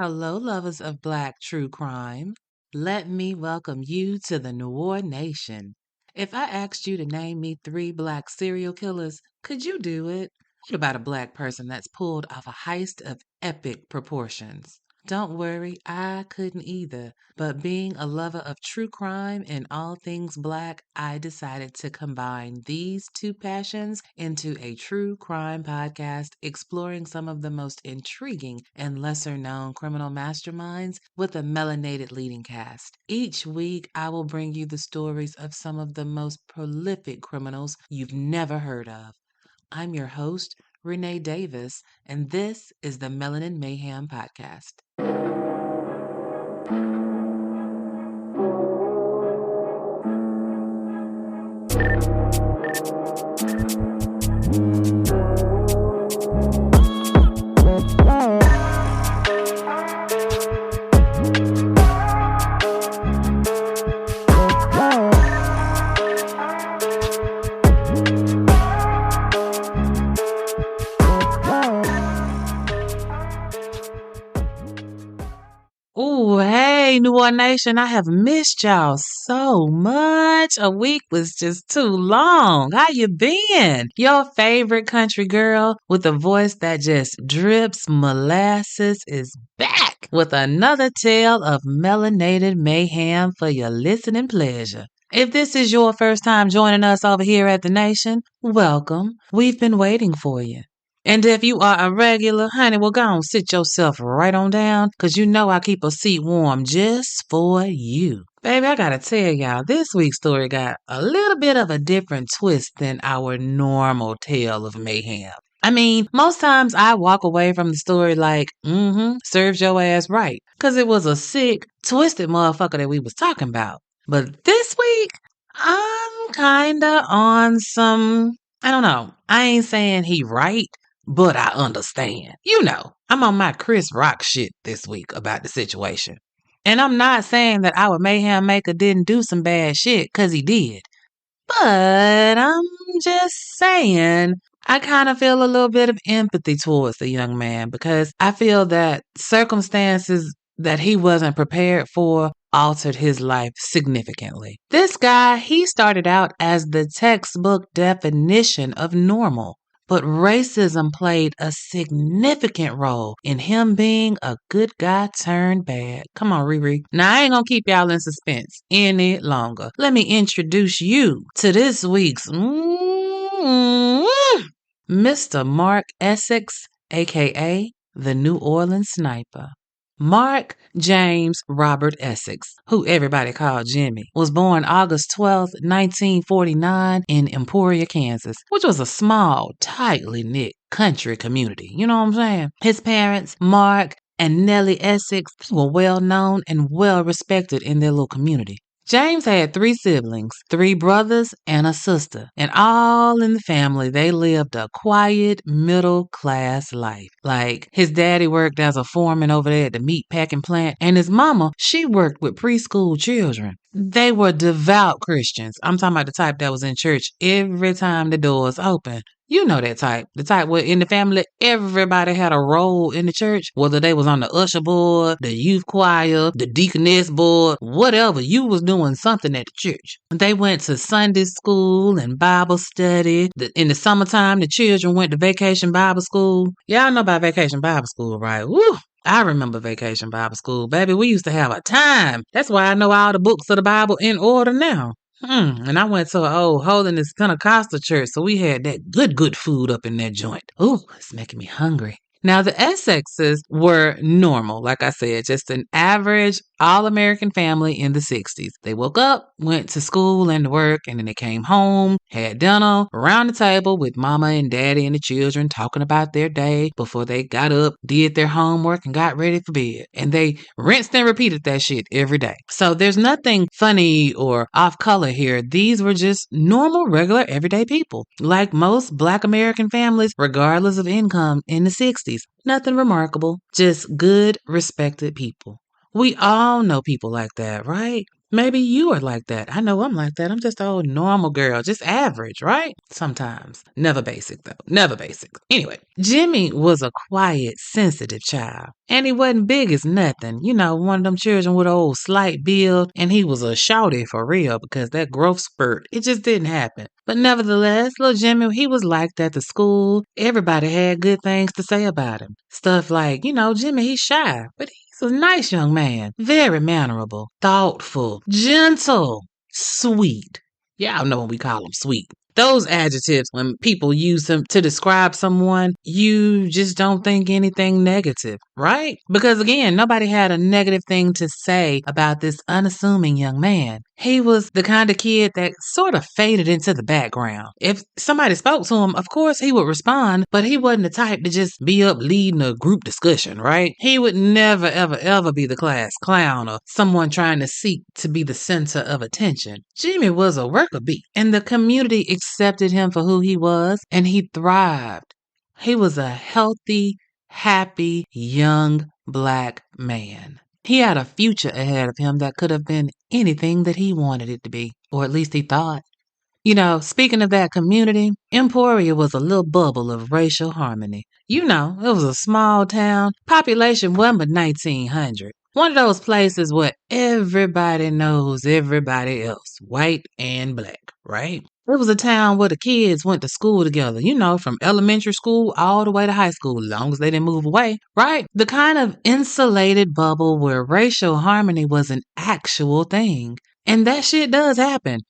Hello, lovers of Black true crime. Let me welcome you to the Noir Nation. If I asked you to name me three Black serial killers, could you do it? What about a Black person that's pulled off a heist of epic proportions? Don't worry, I couldn't either. But being a lover of true crime and all things Black, I decided to combine these two passions into a true crime podcast exploring some of the most intriguing and lesser known criminal masterminds with a melanated leading cast. Each week, I will bring you the stories of some of the most prolific criminals you've never heard of. I'm your host, Renee Davis, and this is the Melanin Mayhem podcast. Ooh, hey, New Orleans Nation, I have missed y'all so much. A week was just too long. How you been? Your favorite country girl with a voice that just drips molasses is back with another tale of melanated mayhem for your listening pleasure. If this is your first time joining us over here at the Nation, welcome. We've been waiting for you. And if you are a regular, honey, well, go on, sit yourself right on down, because you know I keep a seat warm just for you. Baby, I gotta tell y'all, this week's story got a little bit of a different twist than our normal tale of mayhem. I mean, most times I walk away from the story like, serves your ass right, because it was a sick, twisted motherfucker that we was talking about. But this week, I'm kinda on some, I don't know, I ain't saying he right, but I understand. You know, I'm on my Chris Rock shit this week about the situation. And I'm not saying that our mayhem maker didn't do some bad shit, because he did. But I'm just saying, I kind of feel a little bit of empathy towards the young man because I feel that circumstances that he wasn't prepared for altered his life significantly. This guy, he started out as the textbook definition of normal. But racism played a significant role in him being a good guy turned bad. Come on, Riri. Now, I ain't gonna keep y'all in suspense any longer. Let me introduce you to this week's Mr. Mark Essex, aka the New Orleans Sniper. Mark James Robert Essex, who everybody called Jimmy, was born August 12th, 1949 in Emporia, Kansas, which was a small, tightly knit country community. You know what I'm saying? His parents, Mark and Nellie Essex, were well known and well respected in their little community. James had three siblings, three brothers and a sister, and all in the family, they lived a quiet, middle-class life. Like, his daddy worked as a foreman over there at the meat packing plant, and his mama, she worked with preschool children. They were devout Christians. I'm talking about the type that was in church every time the doors opened. You know that type. The type where in the family, everybody had a role in the church. Whether they was on the usher board, the youth choir, the deaconess board, whatever. You was doing something at the church. They went to Sunday school and Bible study. In the summertime, the children went to vacation Bible school. Y'all know about vacation Bible school, right? Woo! I remember vacation Bible school. Baby, we used to have a time. That's why I know all the books of the Bible in order now. And I went to an old Holiness Pentecostal church, so we had that good food up in that joint. Ooh, it's making me hungry. Now, the Essexes were normal, like I said, just an average all-American family in the 60s. They woke up, went to school and to work, and then they came home, had dinner, around the table with mama and daddy and the children talking about their day before they got up, did their homework, and got ready for bed. And they rinsed and repeated that shit every day. So there's nothing funny or off-color here. These were just normal, regular, everyday people. Like most Black American families, regardless of income in the 60s. Nothing remarkable, just good, respected people. We all know people like that, right? Maybe you are like that. I know I'm like that. I'm just an old normal girl, just average, right? Sometimes. Never basic, though. Never basic. Anyway, Jimmy was a quiet, sensitive child. And he wasn't big as nothing. You know, one of them children with an old slight build. And he was a shouty for real because that growth spurt, it just didn't happen. But nevertheless, little Jimmy, he was liked at the school. Everybody had good things to say about him. Stuff like, Jimmy, he's shy, but he's a nice young man, very mannerable, thoughtful, gentle, sweet. Y'all know when we call him sweet. Those adjectives, when people use them to describe someone, you just don't think anything negative, right? Because again, nobody had a negative thing to say about this unassuming young man. He was the kind of kid that sort of faded into the background. If somebody spoke to him, of course he would respond, but he wasn't the type to just be up leading a group discussion, right? He would never, ever, ever be the class clown or someone trying to seek to be the center of attention. Jimmy was a worker bee, and the community accepted him for who he was, and he thrived. He was a healthy, happy, young black man. He had a future ahead of him that could have been anything that he wanted it to be, or at least he thought. Speaking of that community, Emporia was a little bubble of racial harmony. It was a small town, population wasn't but 1,900. One of those places where everybody knows everybody else, white and black, right? It was a town where the kids went to school together, from elementary school all the way to high school, as long as they didn't move away, right? The kind of insulated bubble where racial harmony was an actual thing. And that shit does happen.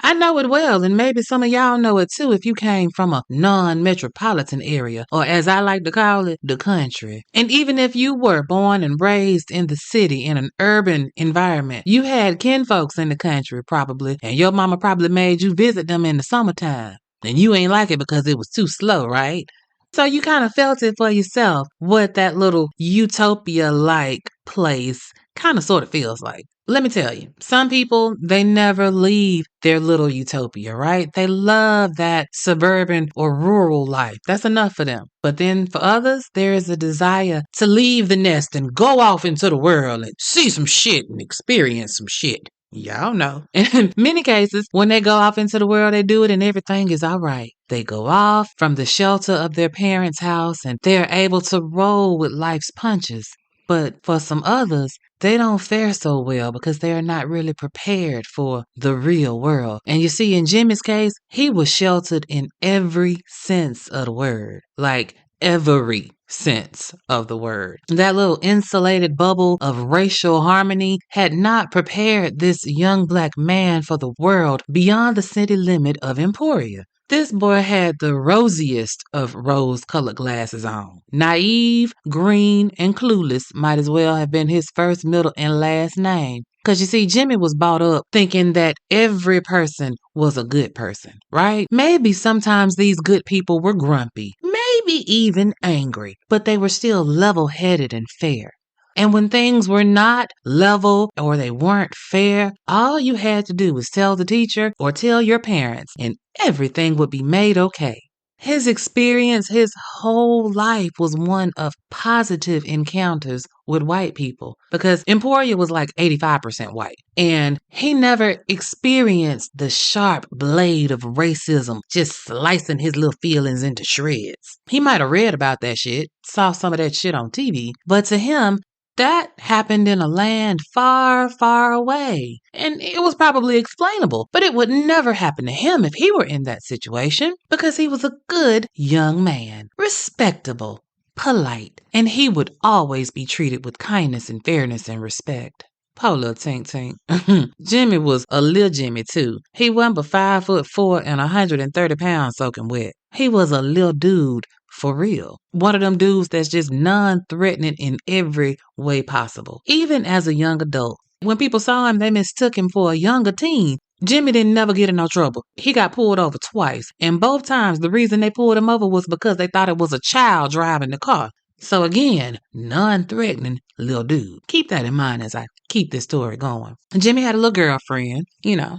I know it well, and maybe some of y'all know it too if you came from a non-metropolitan area, or as I like to call it, the country. And even if you were born and raised in the city in an urban environment, you had kinfolks in the country probably, and your mama probably made you visit them in the summertime. And you ain't like it because it was too slow, right? So you kind of felt it for yourself what that little utopia-like place kind of sort of feels like. Let me tell you, some people, they never leave their little utopia, right? They love that suburban or rural life. That's enough for them. But then for others, there is a desire to leave the nest and go off into the world and see some shit and experience some shit. Y'all know. And in many cases, when they go off into the world, they do it and everything is all right. They go off from the shelter of their parents' house and they're able to roll with life's punches. But for some others, they don't fare so well because they are not really prepared for the real world. And you see, in Jimmy's case, he was sheltered in every sense of the word. Like every sense of the word. That little insulated bubble of racial harmony had not prepared this young black man for the world beyond the city limit of Emporia. This boy had the rosiest of rose-colored glasses on. Naive, green, and clueless might as well have been his first, middle, and last name. Because you see, Jimmy was brought up thinking that every person was a good person, right? Maybe sometimes these good people were grumpy, maybe even angry, but they were still level-headed and fair. And when things were not level or they weren't fair, all you had to do was tell the teacher or tell your parents, and everything would be made okay. His experience, his whole life was one of positive encounters with white people because Emporia was like 85% white. And he never experienced the sharp blade of racism just slicing his little feelings into shreds. He might have read about that shit, saw some of that shit on TV, but to him, that happened in a land far, far away. And it was probably explainable, but it would never happen to him if he were in that situation because he was a good young man, respectable, polite, and he would always be treated with kindness and fairness and respect. Poor little Tink Tink. Jimmy was a little Jimmy too. He wasn't but 5'4" and 130 pounds soaking wet. He was a little dude for real. One of them dudes that's just non-threatening in every way possible. Even as a young adult. When people saw him, they mistook him for a younger teen. Jimmy didn't never get in no trouble. He got pulled over twice. And both times, the reason they pulled him over was because they thought it was a child driving the car. So again, non-threatening little dude. Keep that in mind as I keep this story going. Jimmy had a little girlfriend,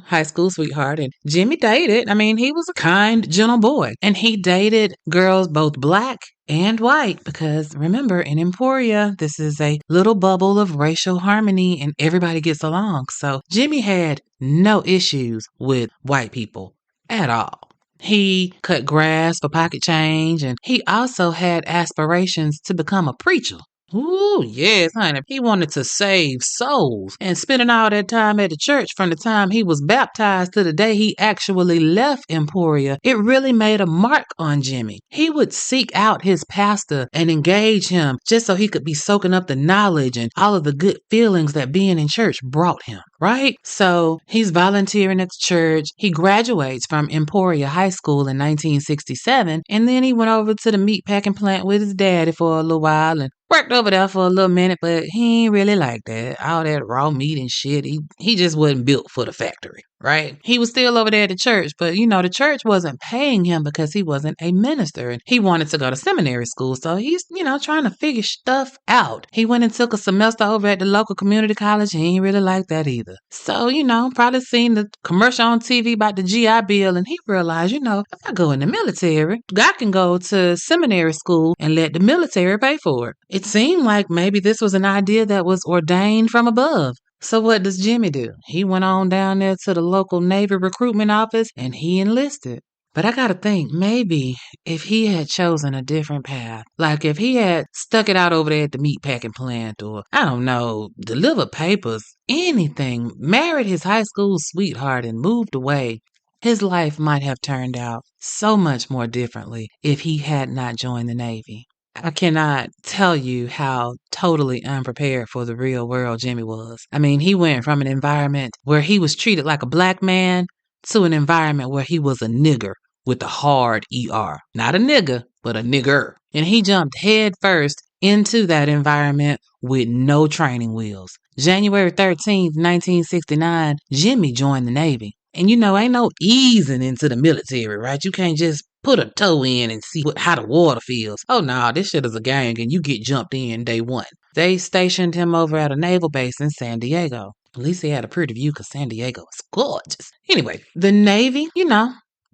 high school sweetheart, and Jimmy dated. I mean, he was a kind, gentle boy, and he dated girls both black and white because remember, in Emporia, this is a little bubble of racial harmony and everybody gets along. So Jimmy had no issues with white people at all. He cut grass for pocket change, and he also had aspirations to become a preacher. Ooh, yes, honey. He wanted to save souls. And spending all that time at the church from the time he was baptized to the day he actually left Emporia, it really made a mark on Jimmy. He would seek out his pastor and engage him just so he could be soaking up the knowledge and all of the good feelings that being in church brought him, right? So he's volunteering at the church. He graduates from Emporia High School in 1967, and then he went over to the meatpacking plant with his daddy for a little while and worked over there for a little minute, but he ain't really like that. All that raw meat and shit. He just wasn't built for the factory, right? He was still over there at the church, but the church wasn't paying him because he wasn't a minister. And he wanted to go to seminary school, so he's, trying to figure stuff out. He went and took a semester over at the local community college. He ain't really like that either. So, probably seen the commercial on TV about the GI Bill, and he realized, if I go in the military, I can go to seminary school and let the military pay for it. It seemed like maybe this was an idea that was ordained from above. So what does Jimmy do? He went on down there to the local Navy recruitment office and he enlisted. But I gotta think, maybe if he had chosen a different path, like if he had stuck it out over there at the meatpacking plant or, I don't know, delivered papers, anything, married his high school sweetheart and moved away, his life might have turned out so much more differently if he had not joined the Navy. I cannot tell you how totally unprepared for the real world Jimmy was. I mean, he went from an environment where he was treated like a black man to an environment where he was a nigger with a hard ER. Not a nigga, but a nigger. And he jumped head first into that environment with no training wheels. January 13th, 1969, Jimmy joined the Navy. And ain't no easing into the military, right? You can't just put a toe in and see how the water feels. Oh, no, this shit is a gang and you get jumped in day one. They stationed him over at a naval base in San Diego. At least he had a pretty view because San Diego is gorgeous. Anyway, the Navy,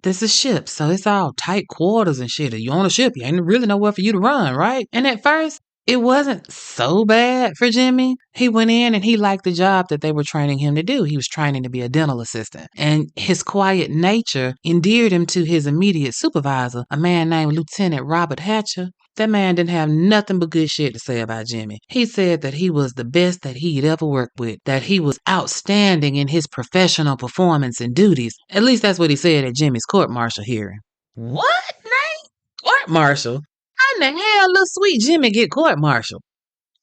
this is ships, so it's all tight quarters and shit. If you on a ship, you ain't really nowhere for you to run, right? And at first, it wasn't so bad for Jimmy. He went in and he liked the job that they were training him to do. He was training to be a dental assistant. And his quiet nature endeared him to his immediate supervisor, a man named Lieutenant Robert Hatcher. That man didn't have nothing but good shit to say about Jimmy. He said that he was the best that he'd ever worked with, that he was outstanding in his professional performance and duties. At least that's what he said at Jimmy's court-martial hearing. What, Nate? Court-martial? How in the hell little sweet Jimmy get court-martialed?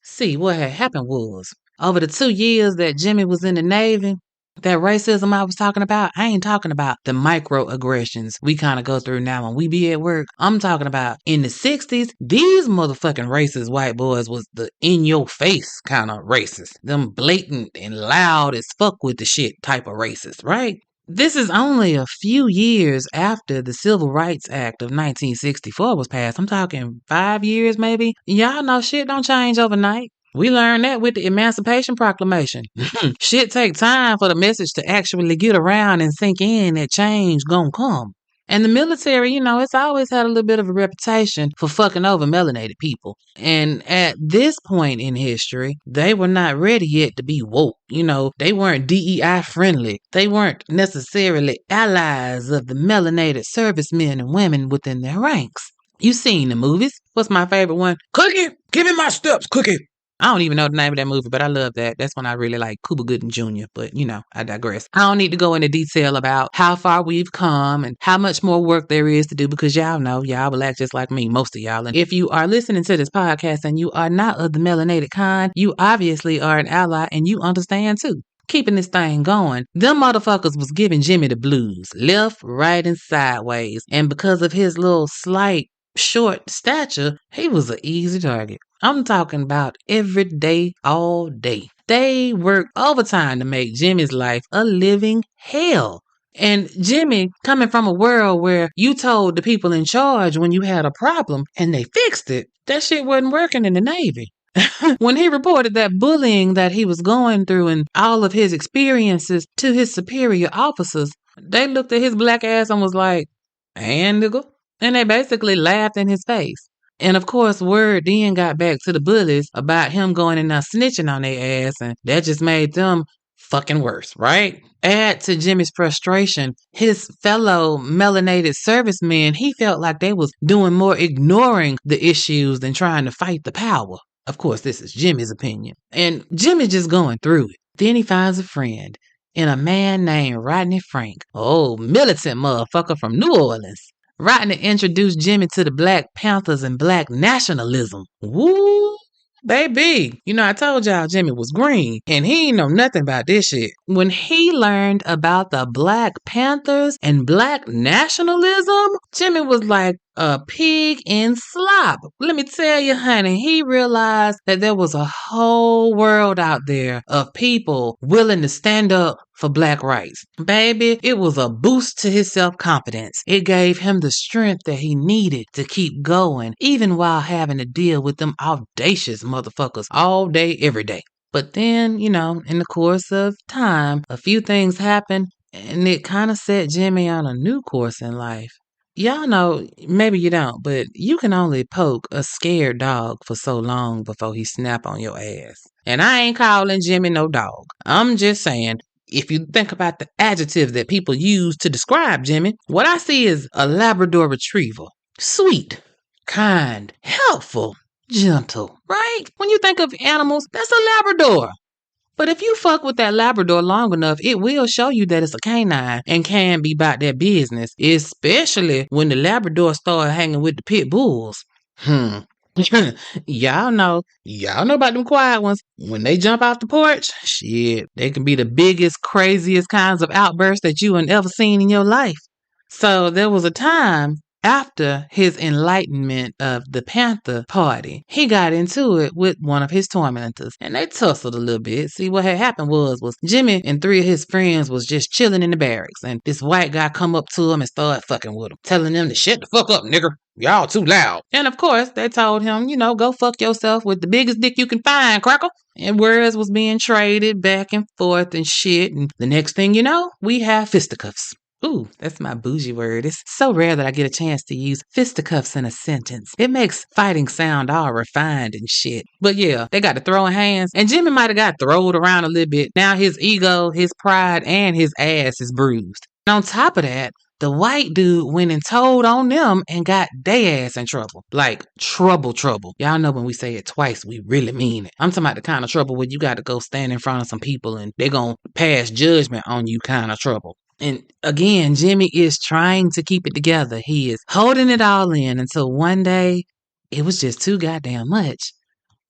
See, what had happened was, over the 2 years that Jimmy was in the Navy, that racism I was talking about, I ain't talking about the microaggressions we kind of go through now when we be at work. I'm talking about in the 60s, these motherfucking racist white boys was the in-your-face kind of racist. Them blatant and loud as fuck with the shit type of racist, right? This is only a few years after the Civil Rights Act of 1964 was passed. I'm talking 5 years maybe. Y'all know shit don't change overnight. We learned that with the Emancipation Proclamation. Shit take time for the message to actually get around and sink in that change gonna come. And the military, it's always had a little bit of a reputation for fucking over melanated people. And at this point in history, they were not ready yet to be woke. They weren't DEI friendly. They weren't necessarily allies of the melanated servicemen and women within their ranks. You seen the movies. What's my favorite one? Cookie! Give me my steps, Cookie! I don't even know the name of that movie, but I love that. That's when I really like Cuba Gooding Jr., but I digress. I don't need to go into detail about how far we've come and how much more work there is to do because y'all know, y'all will act just like me, most of y'all. And if you are listening to this podcast and you are not of the melanated kind, you obviously are an ally and you understand too. Keeping this thing going, them motherfuckers was giving Jimmy the blues, left, right, and sideways. And because of his little slight, short stature, he was an easy target. I'm talking about every day, all day. They worked overtime to make Jimmy's life a living hell. And Jimmy, coming from a world where you told the people in charge when you had a problem and they fixed it, that shit wasn't working in the Navy. When he reported that bullying that he was going through and all of his experiences to his superior officers, they looked at his black ass and was like, and nigga? And they basically laughed in his face. And of course, word then got back to the bullies about him going and now snitching on their ass, and that just made them fucking worse, right? Add to Jimmy's frustration, his fellow melanated servicemen, he felt like they was doing more ignoring the issues than trying to fight the power. Of course, this is Jimmy's opinion. And Jimmy's just going through it. Then he finds a friend in a man named Rodney Frank, old militant motherfucker from New Orleans. Rodney introduced Jimmy to the Black Panthers and black nationalism. Woo! Baby, you know, I told y'all Jimmy was green, and he ain't know nothing about this shit. When he learned about the Black Panthers and black nationalism, Jimmy was like a pig in slop. Let me tell you, honey, he realized that there was a whole world out there of people willing to stand up for black rights. Baby, it was a boost to his self-confidence. It gave him the strength that he needed to keep going, even while having to deal with them audacious motherfuckers all day, every day. But then, you know, in the course of time, a few things happened, and it kind of set Jimmy on a new course in life. Y'all know, maybe you don't, but you can only poke a scared dog for so long before he snap on your ass. And I ain't calling Jimmy no dog. I'm just saying, if you think about the adjectives that people use to describe Jimmy, what I see is a Labrador retriever. Sweet, kind, helpful, gentle, right? When you think of animals, that's a Labrador. But if you fuck with that Labrador long enough, it will show you that it's a canine and can be about that business, especially when the Labrador start hanging with the pit bulls. Y'all know about them quiet ones. When they jump off the porch, shit, they can be the biggest, craziest kinds of outbursts that you have ever seen in your life. So there was a time after his enlightenment of the Panther Party, he got into it with one of his tormentors, and they tussled a little bit. See, what had happened was Jimmy and 3 of his friends was just chilling in the barracks, and this white guy come up to him and started fucking with him, telling them to shut the fuck up, nigger. Y'all too loud. And of course, they told him, you know, go fuck yourself with the biggest dick you can find, crackle. And words was being traded back and forth and shit, and the next thing you know, we have fisticuffs. Ooh, that's my bougie word. It's so rare that I get a chance to use fisticuffs in a sentence. It makes fighting sound all refined and shit. But yeah, they got to throwing hands, and Jimmy might have got throwed around a little bit. Now his ego, his pride, and his ass is bruised. And on top of that, the white dude went and told on them and got they ass in trouble. Like, trouble. Y'all know when we say it twice, we really mean it. I'm talking about the kind of trouble where you got to go stand in front of some people and they're going to pass judgment on you kind of trouble. And again, Jimmy is trying to keep it together. He is holding it all in until one day, it was just too goddamn much.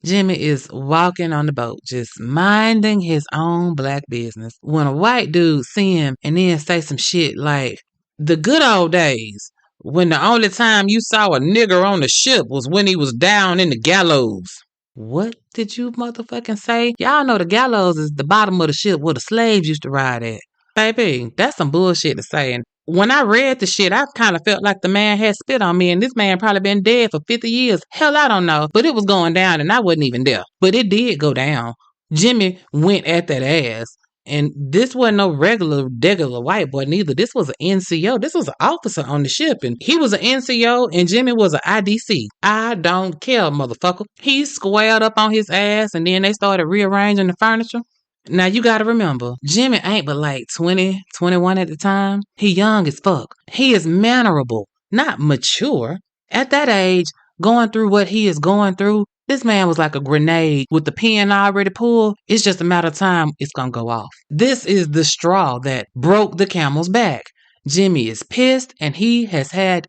Jimmy is walking on the boat, just minding his own black business, when a white dude see him and then say some shit like, the good old days, when the only time you saw a nigger on the ship was when he was down in the gallows. What did you motherfucking say? Y'all know the gallows is the bottom of the ship where the slaves used to ride at. Baby, that's some bullshit to say. And when I read the shit, I kind of felt like the man had spit on me, and this man probably been dead for 50 years. Hell, I don't know. But it was going down, and I wasn't even there. But it did go down. Jimmy went at that ass. And this wasn't no regular white boy neither. This was an NCO. This was an officer on the ship. And he was an NCO, and Jimmy was an IDC. I don't care, motherfucker. He squared up on his ass, and then they started rearranging the furniture. Now, you gotta remember, Jimmy ain't but like 20, 21 at the time. He young as fuck. He is mannerable, not mature. At that age, going through what he is going through, this man was like a grenade with the pin already pulled. It's just a matter of time it's gonna go off. This is the straw that broke the camel's back. Jimmy is pissed, and he has had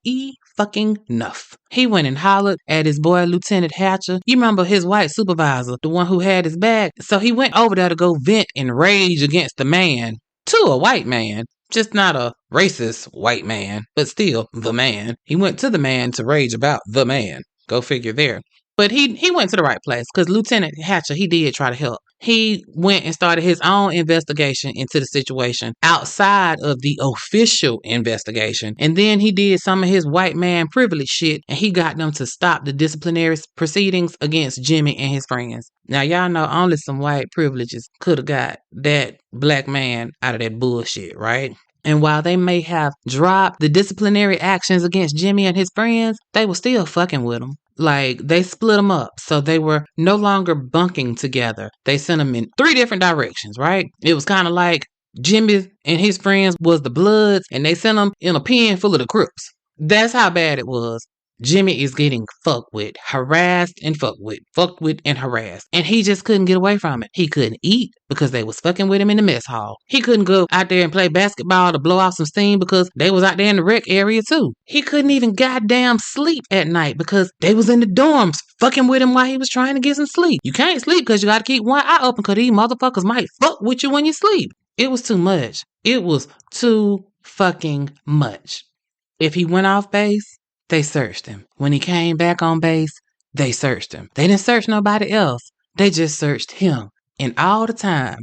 fucking enough. He went and hollered at his boy Lieutenant Hatcher. You remember his white supervisor, the one who had his back? So he went over there to go vent and rage against the man. To a white man. Just not a racist white man, but still the man. He went to the man to rage about the man. Go figure there. But he went to the right place, because Lieutenant Hatcher, he did try to help. he went and started his own investigation into the situation outside of the official investigation. And then he did some of his white man privilege shit, and he got them to stop the disciplinary proceedings against Jimmy and his friends. Now, y'all know only some white privileges could have got that black man out of that bullshit, right? And while they may have dropped the disciplinary actions against Jimmy and his friends, they were still fucking with him. Like, they split them up, so they were no longer bunking together. They sent them in 3 different directions, right? It was kind of like Jimmy and his friends was the Bloods, and they sent them in a pen full of the Crips. That's how bad it was. Jimmy is getting fucked with, harassed and fucked with and harassed. And he just couldn't get away from it. He couldn't eat because they was fucking with him in the mess hall. He couldn't go out there and play basketball to blow off some steam because they was out there in the rec area too. He couldn't even goddamn sleep at night because they was in the dorms fucking with him while he was trying to get some sleep. You can't sleep because you gotta keep one eye open because these motherfuckers might fuck with you when you sleep. It was too much. It was too fucking much. If he went off base, they searched him. When he came back on base, they searched him. They didn't search nobody else. They just searched him. And all the time,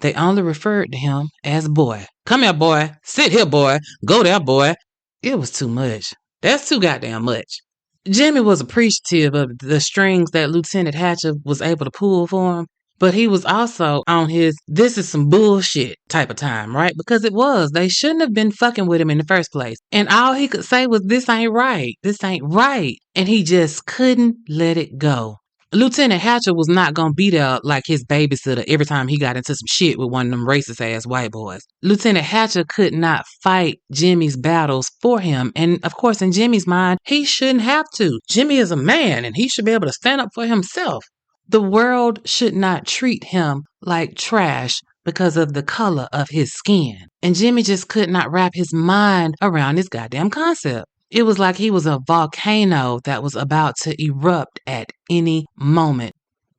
they only referred to him as boy. Come here, boy. Sit here, boy. Go there, boy. It was too much. That's too goddamn much. Jimmy was appreciative of the strings that Lieutenant Hatcher was able to pull for him. But he was also on his, this is some bullshit type of time, right? Because it was. They shouldn't have been fucking with him in the first place. And all he could say was, this ain't right. This ain't right. And he just couldn't let it go. Lieutenant Hatcher was not going to be there like his babysitter every time he got into some shit with one of them racist-ass white boys. Lieutenant Hatcher could not fight Jimmy's battles for him. And, of course, in Jimmy's mind, he shouldn't have to. Jimmy is a man, and he should be able to stand up for himself. The world should not treat him like trash because of the color of his skin. And Jimmy just could not wrap his mind around this goddamn concept. It was like he was a volcano that was about to erupt at any moment.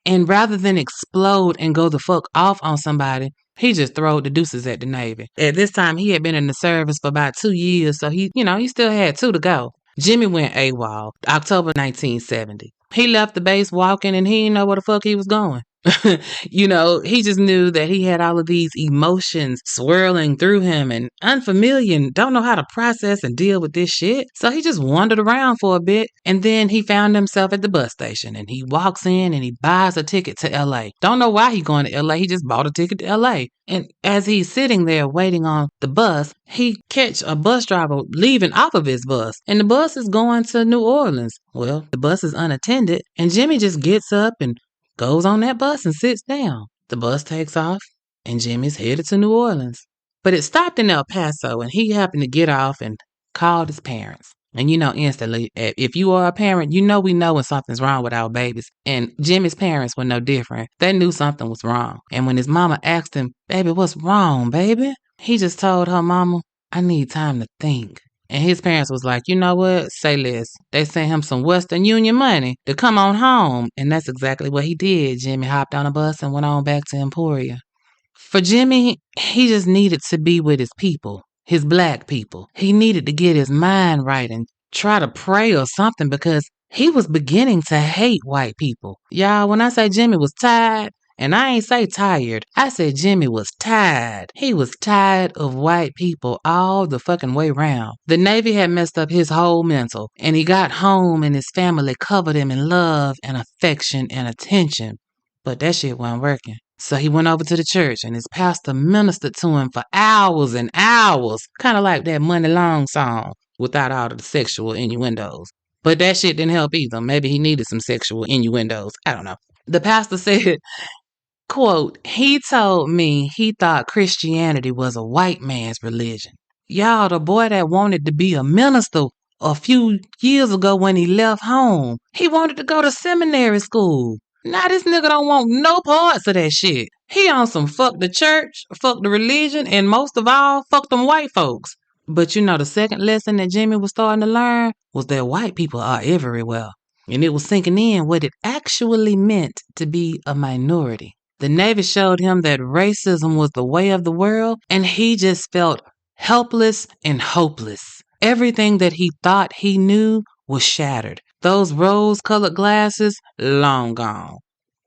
And rather than explode and go the fuck off on somebody, he just throwed the deuces at the Navy. At this time, he had been in the service for about 2 years, so he still had 2 to go. Jimmy went AWOL, October 1970. He left the base walking and he didn't know where the fuck he was going. He just knew that he had all of these emotions swirling through him and unfamiliar and don't know how to process and deal with this shit. So he just wandered around for a bit and then he found himself at the bus station and he walks in and he buys a ticket to LA. Don't know why he's going to LA. He just bought a ticket to LA. And as he's sitting there waiting on the bus, he catch a bus driver leaving off of his bus. And the bus is going to New Orleans. Well, the bus is unattended and Jimmy just gets up and goes on that bus and sits down. The bus takes off, and Jimmy's headed to New Orleans. But it stopped in El Paso, and he happened to get off and called his parents. And instantly, if you are a parent, we know when something's wrong with our babies. And Jimmy's parents were no different. They knew something was wrong. And when his mama asked him, baby, what's wrong, baby? He just told her mama, I need time to think. And his parents was like, you know what? Say less. They sent him some Western Union money to come on home. And that's exactly what he did. Jimmy hopped on a bus and went on back to Emporia. For Jimmy, he just needed to be with his people, his black people. He needed to get his mind right and try to pray or something because he was beginning to hate white people. Y'all, when I say Jimmy was tired, and I ain't say tired. I said Jimmy was tired. He was tired of white people all the fucking way round. The Navy had messed up his whole mental, and he got home and his family covered him in love and affection and attention. But that shit wasn't working. So he went over to the church, and his pastor ministered to him for hours and hours, kind of like that Money Long song, without all of the sexual innuendos. But that shit didn't help either. Maybe he needed some sexual innuendos. I don't know. The pastor said, quote, he told me he thought Christianity was a white man's religion. Y'all, the boy that wanted to be a minister a few years ago when he left home, he wanted to go to seminary school. Now this nigga don't want no parts of that shit. He on some fuck the church, fuck the religion, and most of all, fuck them white folks. But the second lesson that Jimmy was starting to learn was that white people are everywhere. And it was sinking in what it actually meant to be a minority. The Navy showed him that racism was the way of the world, and he just felt helpless and hopeless. Everything that he thought he knew was shattered. Those rose-colored glasses, long gone.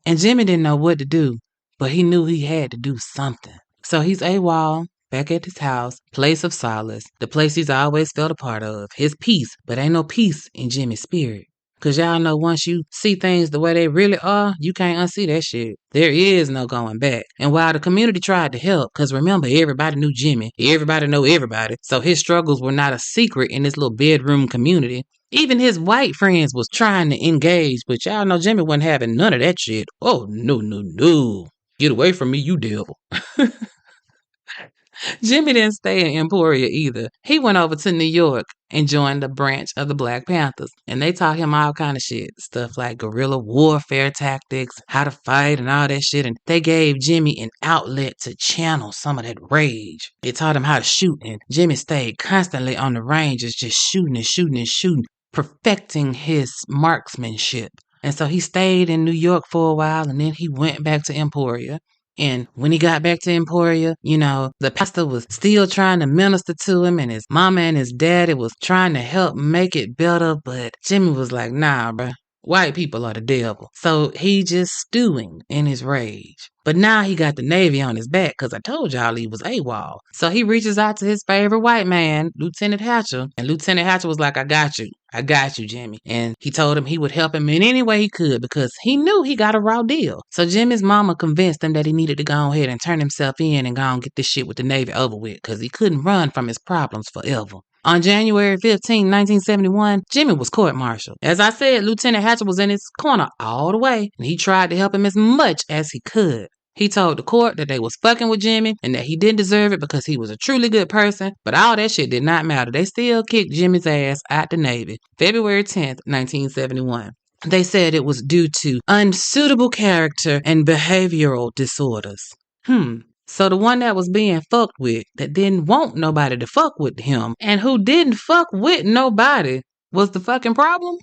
And Jimmy didn't know what to do. but he knew he had to do something. So he's AWOL, back at his house, place of solace, the place he's always felt a part of, his peace, but ain't no peace in Jimmy's spirit. Cause y'all know once you see things the way they really are, you can't unsee that shit. There is no going back. And while the community tried to help, cause remember everybody knew Jimmy, everybody know everybody, so his struggles were not a secret in this little bedroom community. Even his white friends was trying to engage, but y'all know Jimmy wasn't having none of that shit. Oh, no, no, no. Get away from me, you devil. Jimmy didn't stay in Emporia either. He went over to New York and joined a branch of the Black Panthers. And they taught him all kind of shit. Stuff like guerrilla warfare tactics, how to fight and all that shit. And they gave Jimmy an outlet to channel some of that rage. They taught him how to shoot. And Jimmy stayed constantly on the ranges just shooting and shooting and shooting, perfecting his marksmanship. And so he stayed in New York for a while and then he went back to Emporia. And when he got back to Emporia, the pastor was still trying to minister to him and his mama and his daddy was trying to help make it better. But Jimmy was like, nah, bruh. White people are the devil. So he just stewing in his rage. But now he got the Navy on his back because I told y'all he was AWOL. So he reaches out to his favorite white man, Lieutenant Hatcher. And Lieutenant Hatcher was like, I got you. I got you, Jimmy. And he told him he would help him in any way he could because he knew he got a raw deal. So Jimmy's mama convinced him that he needed to go ahead and turn himself in and go and get this shit with the Navy over with because he couldn't run from his problems forever. On January 15, 1971, Jimmy was court-martialed. As I said, Lieutenant Hatcher was in his corner all the way, and he tried to help him as much as he could. He told the court that they was fucking with Jimmy and that he didn't deserve it because he was a truly good person, but all that shit did not matter. They still kicked Jimmy's ass out the Navy. February 10th, 1971. They said it was due to unsuitable character and behavioral disorders. So the one that was being fucked with, that didn't want nobody to fuck with him, and who didn't fuck with nobody, was the fucking problem?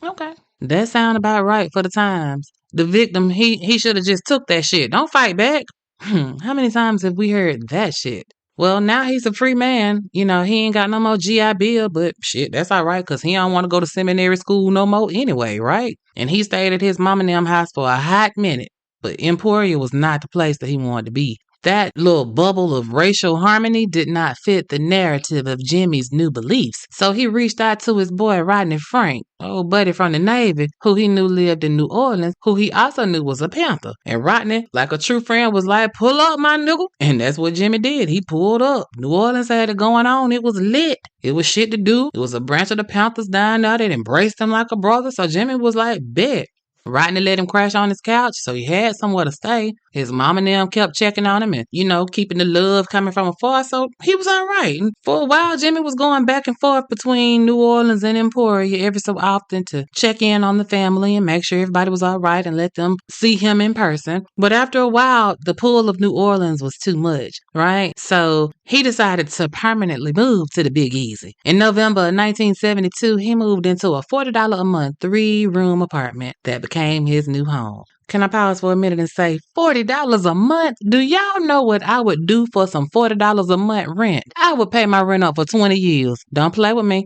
Okay. That sound about right for the times. The victim, he should have just took that shit. Don't fight back. How many times have we heard that shit? Well, now he's a free man. He ain't got no more GI Bill, but shit, that's all right, because he don't want to go to seminary school no more anyway, right? And he stayed at his mom and them house for a hot minute. But Emporia was not the place that he wanted to be. That little bubble of racial harmony did not fit the narrative of Jimmy's new beliefs. So he reached out to his boy Rodney Frank, old buddy from the Navy, who he knew lived in New Orleans, who he also knew was a Panther. And Rodney, like a true friend, was like, pull up, my nigga. And that's what Jimmy did. He pulled up. New Orleans had it going on. It was lit. It was shit to do. It was a branch of the Panthers down there that embraced him like a brother. So Jimmy was like, bet. Rodney let him crash on his couch, so he had somewhere to stay. His mom and them kept checking on him and, keeping the love coming from afar, so he was all right. And for a while, Jimmy was going back and forth between New Orleans and Emporia every so often to check in on the family and make sure everybody was all right and let them see him in person. But after a while, the pull of New Orleans was too much, right? So he decided to permanently move to the Big Easy. In November of 1972, he moved into a $40 a month, 3-room apartment that became his new home. Can I pause for a minute and say $40 a month? Do y'all know what I would do for some $40 a month rent? I would pay my rent up for 20 years. Don't play with me.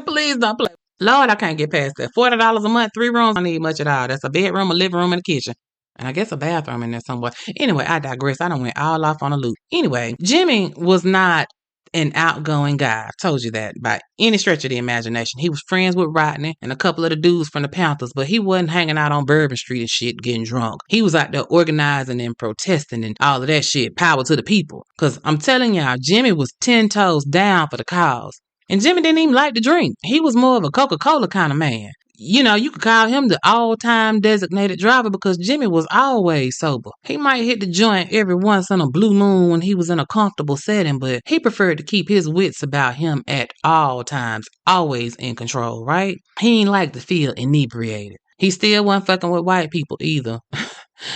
Please don't play. Lord, I can't get past that. $40 a month, 3 rooms. I don't need much at all. That's a bedroom, a living room, and a kitchen. And I guess a bathroom in there somewhere. Anyway, I digress. I done went all off on a loop. Anyway, Jimmy was not an outgoing guy. I told you that by any stretch of the imagination. He was friends with Rodney and a couple of the dudes from the Panthers, but he wasn't hanging out on Bourbon Street and shit getting drunk. He was out there organizing and protesting and all of that shit. Power to the people. Because I'm telling y'all, Jimmy was 10 toes down for the cause. And Jimmy didn't even like to drink. He was more of a Coca-Cola kind of man. You could call him the all-time designated driver because Jimmy was always sober. He might hit the joint every once in a blue moon when he was in a comfortable setting, but he preferred to keep his wits about him at all times, always in control, right? He ain't like to feel inebriated. He still wasn't fucking with white people either.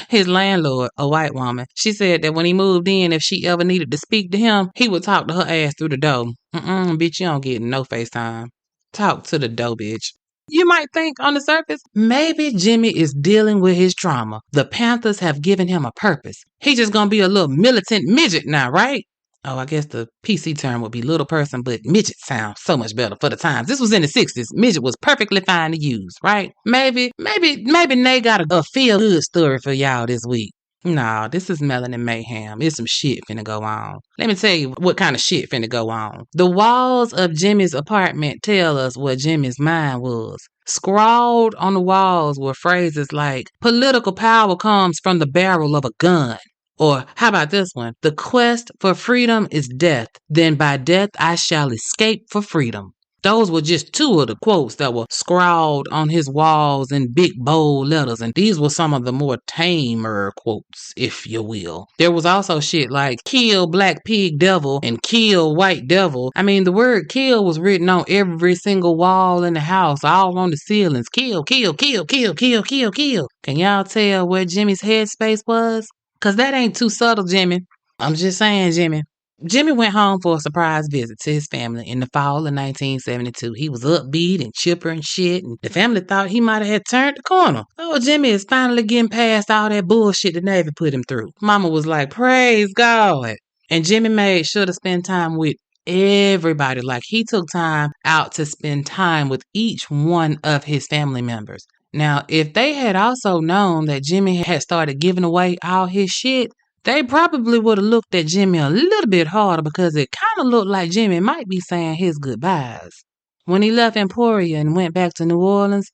His landlord, a white woman, she said that when he moved in, if she ever needed to speak to him, he would talk to her ass through the door. Bitch, you don't get no FaceTime. Talk to the door, bitch. You might think on the surface, maybe Jimmy is dealing with his trauma. The Panthers have given him a purpose. He just gonna be a little militant midget now, right? Oh, I guess the PC term would be little person, but midget sounds so much better for the times. This was in the 60s. Midget was perfectly fine to use, right? Maybe Nate got a feel-good story for y'all this week. No, this is Melanin Mayhem. It's some shit finna go on. Let me tell you what kind of shit finna go on. The walls of Jimmy's apartment tell us what Jimmy's mind was. Scrawled on the walls were phrases like, political power comes from the barrel of a gun. Or, how about this one? The quest for freedom is death. Then by death I shall escape for freedom. Those were just two of the quotes that were scrawled on his walls in big bold letters, and these were some of the more tamer quotes, if you will. There was also shit like kill black pig devil and kill white devil. I mean, the word kill was written on every single wall in the house, all on the ceilings. Kill, kill, kill, kill, kill, kill, kill. Can y'all tell where Jimmy's headspace was? Cause that ain't too subtle, Jimmy. I'm just saying, Jimmy. Jimmy went home for a surprise visit to his family in the fall of 1972. He was upbeat and chipper and shit, and the family thought he might have had turned the corner. Oh, Jimmy is finally getting past all that bullshit the Navy put him through. Mama was like, praise God. And Jimmy made sure to spend time with everybody. Like, he took time out to spend time with each one of his family members. Now, if they had also known that Jimmy had started giving away all his shit, they probably would have looked at Jimmy a little bit harder because it kind of looked like Jimmy might be saying his goodbyes. When he left Emporia and went back to New Orleans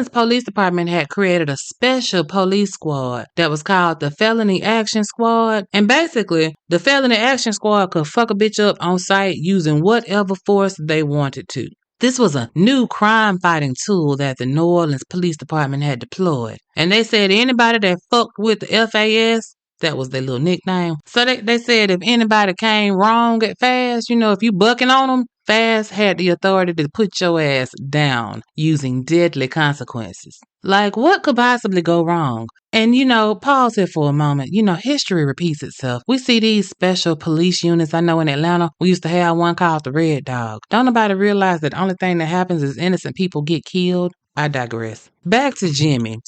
Police Department had created a special police squad that was called the Felony Action Squad. And basically, the Felony Action Squad could fuck a bitch up on sight using whatever force they wanted to. This was a new crime-fighting tool that the New Orleans Police Department had deployed. And they said anybody that fucked with the FAS, that was their little nickname. So they said if anybody came wrong at FAS, if you bucking on them, FAS had the authority to put your ass down using deadly consequences. Like, what could possibly go wrong? And, pause here for a moment. History repeats itself. We see these special police units. I know in Atlanta, we used to have one called the Red Dog. Don't nobody realize that the only thing that happens is innocent people get killed? I digress. Back to Jimmy.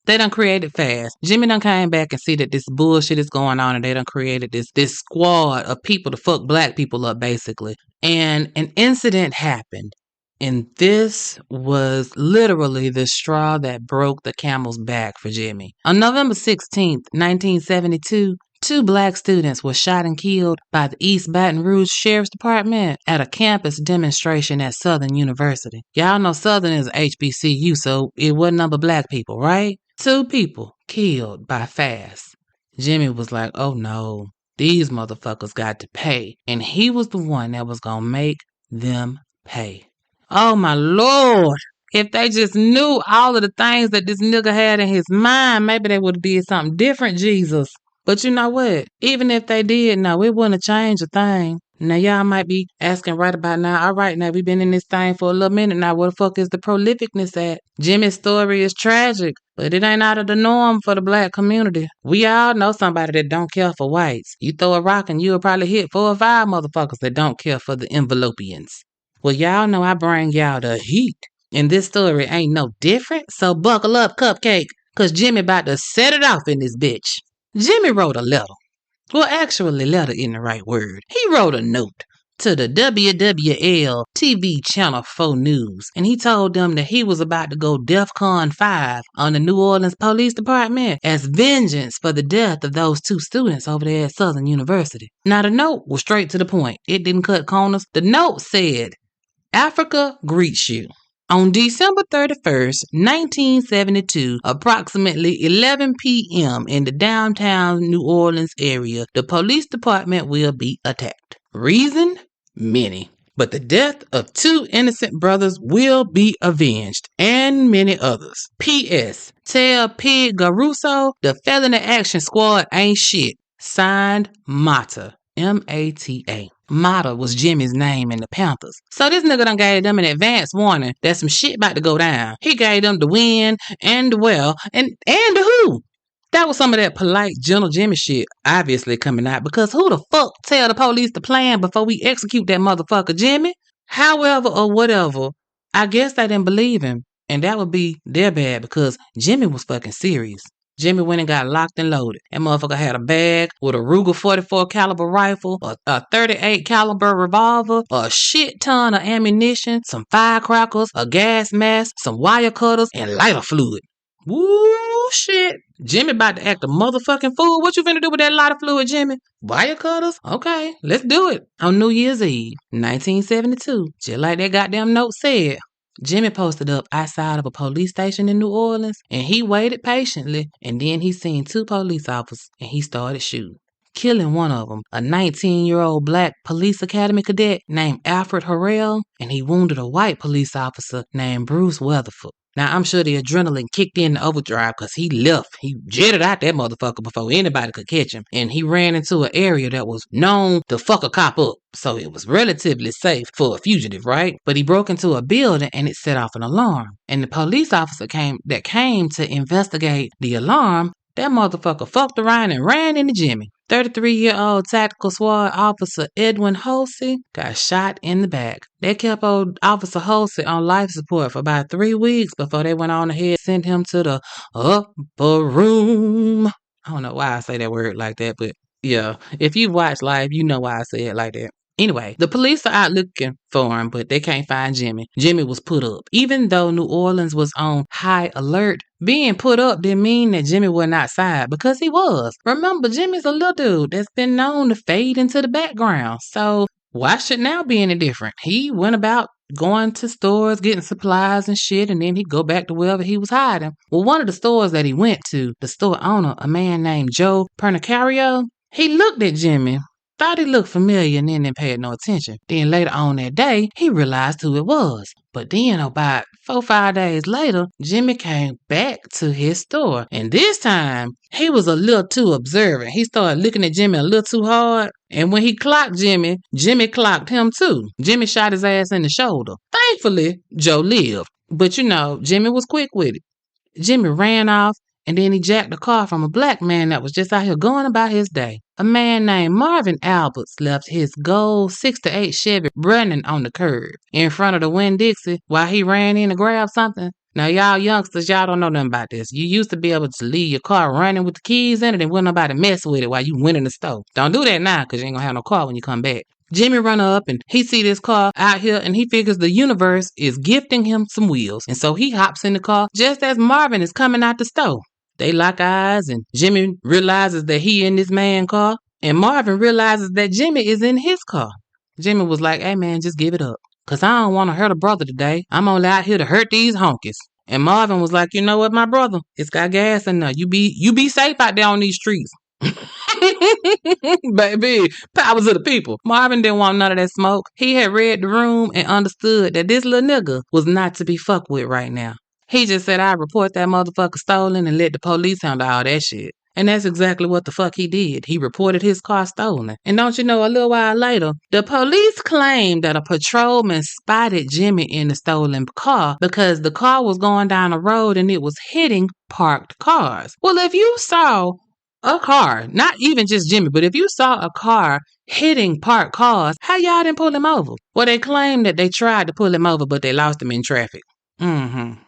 They done created fast. Jimmy done came back and see that this bullshit is going on, and they done created this squad of people to fuck black people up, basically. And an incident happened. And this was literally the straw that broke the camel's back for Jimmy. On November 16th, 1972, 2 black students were shot and killed by the East Baton Rouge Sheriff's Department at a campus demonstration at Southern University. Y'all know Southern is HBCU, so it wasn't number black people, right? 2 people killed by FAS. Jimmy was like, oh no, these motherfuckers got to pay. And he was the one that was gonna make them pay. Oh my Lord. If they just knew all of the things that this nigga had in his mind, maybe they would have did something different, Jesus. But you know what? Even if they did, no, it wouldn't have changed a thing. Now, y'all might be asking right about now, all right, now we've been in this thing for a little minute now. Where the fuck is the prolificness at? Jimmy's story is tragic, but it ain't out of the norm for the black community. We all know somebody that don't care for whites. You throw a rock and you'll probably hit 4 or 5 motherfuckers that don't care for the envelopians. Well, y'all know I bring y'all the heat. And this story ain't no different, so buckle up, Cupcake, because Jimmy about to set it off in this bitch. Jimmy wrote a letter. Well, actually, letter isn't the right word. He wrote a note to the WWL TV Channel 4 News, and he told them that he was about to go DEFCON 5 on the New Orleans Police Department as vengeance for the death of those 2 students over there at Southern University. Now, the note was straight to the point. It didn't cut corners. The note said, Africa greets you. On December 31st, 1972, approximately 11 p.m. in the downtown New Orleans area, the police department will be attacked. Reason? Many. But the death of 2 innocent brothers will be avenged, and many others. P.S. Tell Pig Garuso the Felony Action Squad ain't shit. Signed, Mata. M-A-T-A. Mata was Jimmy's name in the Panthers. So this nigga done gave them an advance warning that some shit about to go down. He gave them the when and the well and the who. That was some of that polite, gentle Jimmy shit obviously coming out, because who the fuck tell the police to plan before we execute that motherfucker, Jimmy? However or whatever, I guess they didn't believe him. And that would be their bad, because Jimmy was fucking serious. Jimmy went and got locked and loaded. That motherfucker had a bag with a Ruger 44 caliber rifle, a 38 caliber revolver, a shit ton of ammunition, some firecrackers, a gas mask, some wire cutters, and lighter fluid. Woo! Oh, shit. Jimmy about to act a motherfucking fool. What you finna do with that lot of fluid, Jimmy? Wire cutters? Okay, let's do it. On New Year's Eve, 1972, just like that goddamn note said, Jimmy posted up outside of a police station in New Orleans, and he waited patiently, and then he seen two police officers, and he started shooting, killing one of them, a 19-year-old black police academy cadet named Alfred Harrell, and he wounded a white police officer named Bruce Weatherford. Now, I'm sure the adrenaline kicked in the overdrive because he left. He jetted out that motherfucker before anybody could catch him. And he ran into an area that was known to fuck a cop up. So it was relatively safe for a fugitive, right? But he broke into a building and it set off an alarm. And the police officer came to investigate the alarm. That motherfucker fucked around and ran into Jimmy. 33-year-old tactical squad officer Edwin Holsey got shot in the back. They kept old Officer Holsey on life support for about 3 weeks before they went on ahead and sent him to the upper room. I don't know why I say that word like that, but yeah, if you watch Life, you know why I say it like that. Anyway, the police are out looking for him, but they can't find Jimmy. Jimmy was put up. Even though New Orleans was on high alert, being put up didn't mean that Jimmy wasn't outside, because he was. Remember, Jimmy's a little dude that's been known to fade into the background. So why should now be any different? He went about going to stores, getting supplies and shit, and then he'd go back to wherever he was hiding. Well, one of the stores that he went to, the store owner, a man named Joe Pernicario, he looked at Jimmy, thought he looked familiar, and then didn't pay no attention. Then later on that day, he realized who it was. But then about 4 or 5 days later, Jimmy came back to his store. And this time, he was a little too observant. He started looking at Jimmy a little too hard. And when he clocked Jimmy, Jimmy clocked him too. Jimmy shot his ass in the shoulder. Thankfully, Joe lived. But you know, Jimmy was quick with it. Jimmy ran off, and then he jacked a car from a black man that was just out here going about his day. A man named Marvin Alberts left his gold 6-8 Chevy running on the curb in front of the Winn-Dixie while he ran in to grab something. Now, y'all youngsters, y'all don't know nothing about this. You used to be able to leave your car running with the keys in it and wouldn't nobody mess with it while you went in the store. Don't do that now, because you ain't gonna have no car when you come back. Jimmy run up and he see this car out here and he figures the universe is gifting him some wheels. And so he hops in the car just as Marvin is coming out the store. They lock eyes and Jimmy realizes that he in this man's car, and Marvin realizes that Jimmy is in his car. Jimmy was like, hey man, just give it up, because I don't want to hurt a brother today. I'm only out here to hurt these honkies. And Marvin was like, you know what, my brother? It's got gas in there. You be safe out there on these streets. Baby, powers of the people. Marvin didn't want none of that smoke. He had read the room and understood that this little nigga was not to be fucked with right now. He just said, I'd report that motherfucker stolen and let the police handle all that shit. And that's exactly what the fuck he did. He reported his car stolen. And don't you know, a little while later, the police claimed that a patrolman spotted Jimmy in the stolen car because the car was going down a road and it was hitting parked cars. Well, if you saw a car, not even just Jimmy, but if you saw a car hitting parked cars, how y'all didn't pull him over? Well, they claimed that they tried to pull him over, but they lost him in traffic.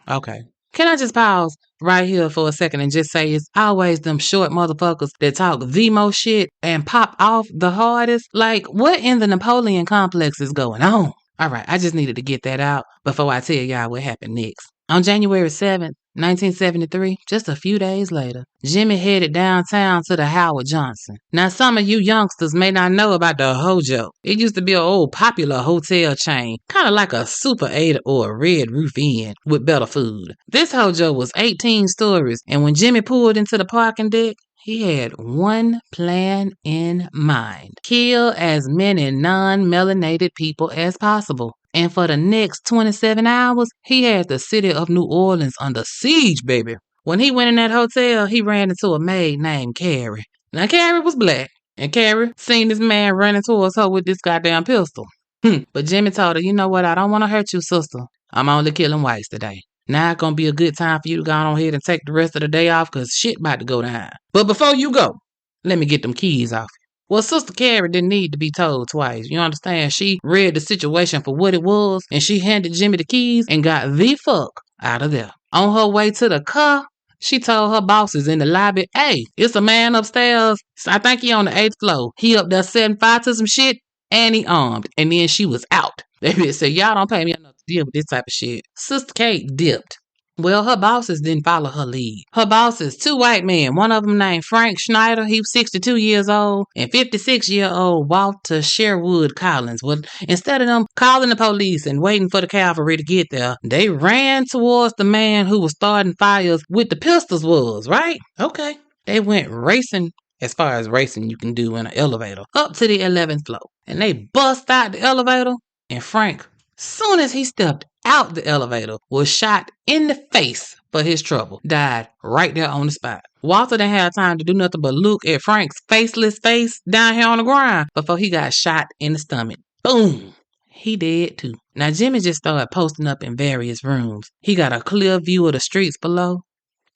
Okay. Can I just pause right here for a second and just say it's always them short motherfuckers that talk the most shit and pop off the hardest? Like, what in the Napoleon complex is going on? All right, I just needed to get that out before I tell y'all what happened next. On January 7th, 1973, just a few days later, Jimmy headed downtown to the Howard Johnson. Now, some of you youngsters may not know about the Hojo. It used to be an old popular hotel chain, kind of like a Super 8 or a Red Roof Inn with better food. This Hojo was 18 stories, and when Jimmy pulled into the parking deck, he had one plan in mind: kill as many non-melanated people as possible. And for the next 27 hours, he had the city of New Orleans under siege, baby. When he went in that hotel, he ran into a maid named Carrie. Now, Carrie was black, and Carrie seen this man running towards her with this goddamn pistol. But Jimmy told her, you know what, I don't want to hurt you, sister. I'm only killing whites today. Now it's going to be a good time for you to go on ahead and take the rest of the day off, because shit about to go down. But before you go, let me get them keys off you. Well, Sister Carrie didn't need to be told twice. You understand? She read the situation for what it was, and she handed Jimmy the keys and got the fuck out of there. On her way to the car, she told her bosses in the lobby, hey, it's a man upstairs. I think he on the 8th floor. He up there setting fire to some shit, and he armed. And then she was out. They said, y'all don't pay me enough to deal with this type of shit. Sister Kate dipped. Well, her bosses didn't follow her lead. Her bosses, two white men, one of them named Frank Schneider, he was 62 years old, and 56-year-old Walter Sherwood Collins. Well, instead of them calling the police and waiting for the cavalry to get there, they ran towards the man who was starting fires with the pistols was, right? Okay. They went racing, as far as racing you can do in an elevator, up to the 11th floor. And they bust out the elevator, and Frank, soon as he stepped out the elevator, was shot in the face for his trouble. Died right there on the spot. Walter didn't have time to do nothing but look at Frank's faceless face down here on the ground before he got shot in the stomach. Boom! He dead too. Now Jimmy just started posting up in various rooms. He got a clear view of the streets below.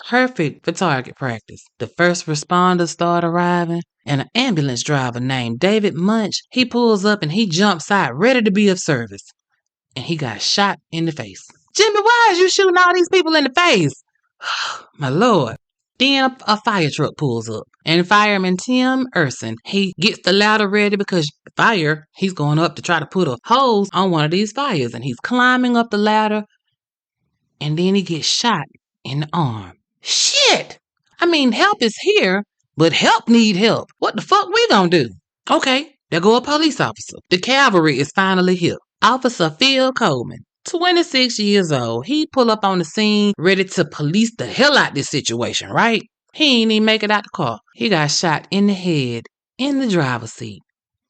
Perfect for target practice. The first responders start arriving, and an ambulance driver named David Munch, he pulls up and he jumps out ready to be of service. And he got shot in the face. Jimmy, why is you shooting all these people in the face? My Lord. Then a fire truck pulls up, and fireman Tim Urson, he gets the ladder ready because he's going up to try to put a hose on one of these fires, and he's climbing up the ladder, and then he gets shot in the arm. Shit! I mean, help is here, but help need help. What the fuck we gonna do? Okay, there go a police officer. The cavalry is finally here. Officer Phil Coleman, 26 years old. He pull up on the scene ready to police the hell out this situation, right? He ain't even make it out the car. He got shot in the head in the driver's seat.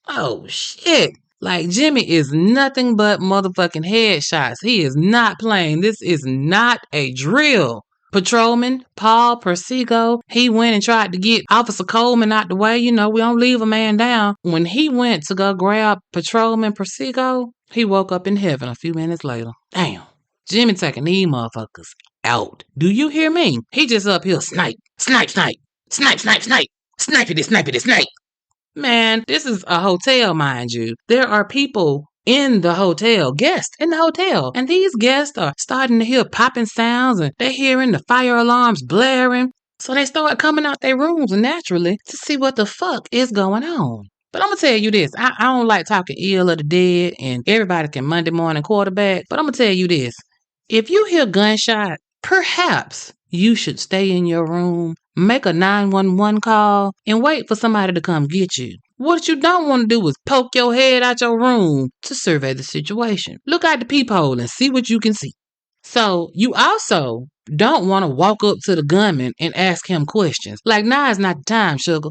Oh, shit. Like, Jimmy is nothing but motherfucking headshots. He is not playing. This is not a drill. Patrolman Paul Persigo, he went and tried to get Officer Coleman out the way. You know, we don't leave a man down. When he went to go grab Patrolman Persigo, he woke up in heaven a few minutes later. Damn. Jimmy taking these motherfuckers out. Do you hear me? He just up here snipe, snipe, snipe, snipe, snipe, snipe, snipey, snipey, snipe. Man, this is a hotel, mind you. There are people in the hotel, guests in the hotel, and these guests are starting to hear popping sounds and they're hearing the fire alarms blaring. So they start coming out their rooms naturally to see what the fuck is going on. But I'm gonna tell you this, I don't like talking ill of the dead, and everybody can Monday morning quarterback, but I'm gonna tell you this. If you hear gunshot, perhaps you should stay in your room, make a 911 call, and wait for somebody to come get you. What you don't want to do is poke your head out your room to survey the situation. Look out the peephole and see what you can see. So you also don't want to walk up to the gunman and ask him questions. Like, now is not the time, sugar.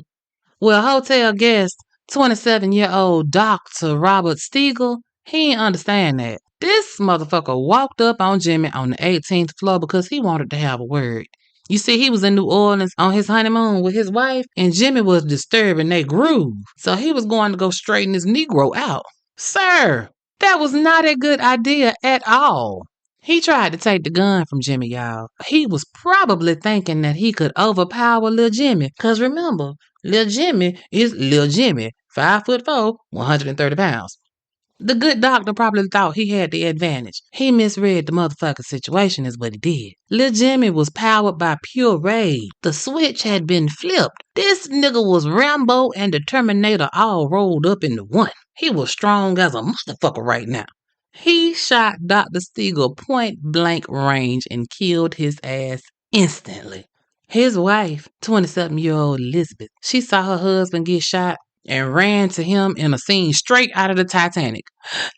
Well, hotel guest, 27-year-old Dr. Robert Stiegel, he ain't understand that. This motherfucker walked up on Jimmy on the 18th floor because he wanted to have a word. You see, he was in New Orleans on his honeymoon with his wife, and Jimmy was disturbing their groove. So he was going to go straighten this Negro out. Sir, that was not a good idea at all. He tried to take the gun from Jimmy, y'all. He was probably thinking that he could overpower Lil Jimmy. Because remember, Lil Jimmy is Lil Jimmy, 5'4", 130 pounds. The good doctor probably thought he had the advantage. He misread the motherfucking situation is what he did. Lil Jimmy was powered by pure rage. The switch had been flipped. This nigga was Rambo and the Terminator all rolled up into one. He was strong as a motherfucker right now. He shot Dr. Stiegel point blank range and killed his ass instantly. His wife, 27-year-old Elizabeth, she saw her husband get shot and ran to him in a scene straight out of the Titanic.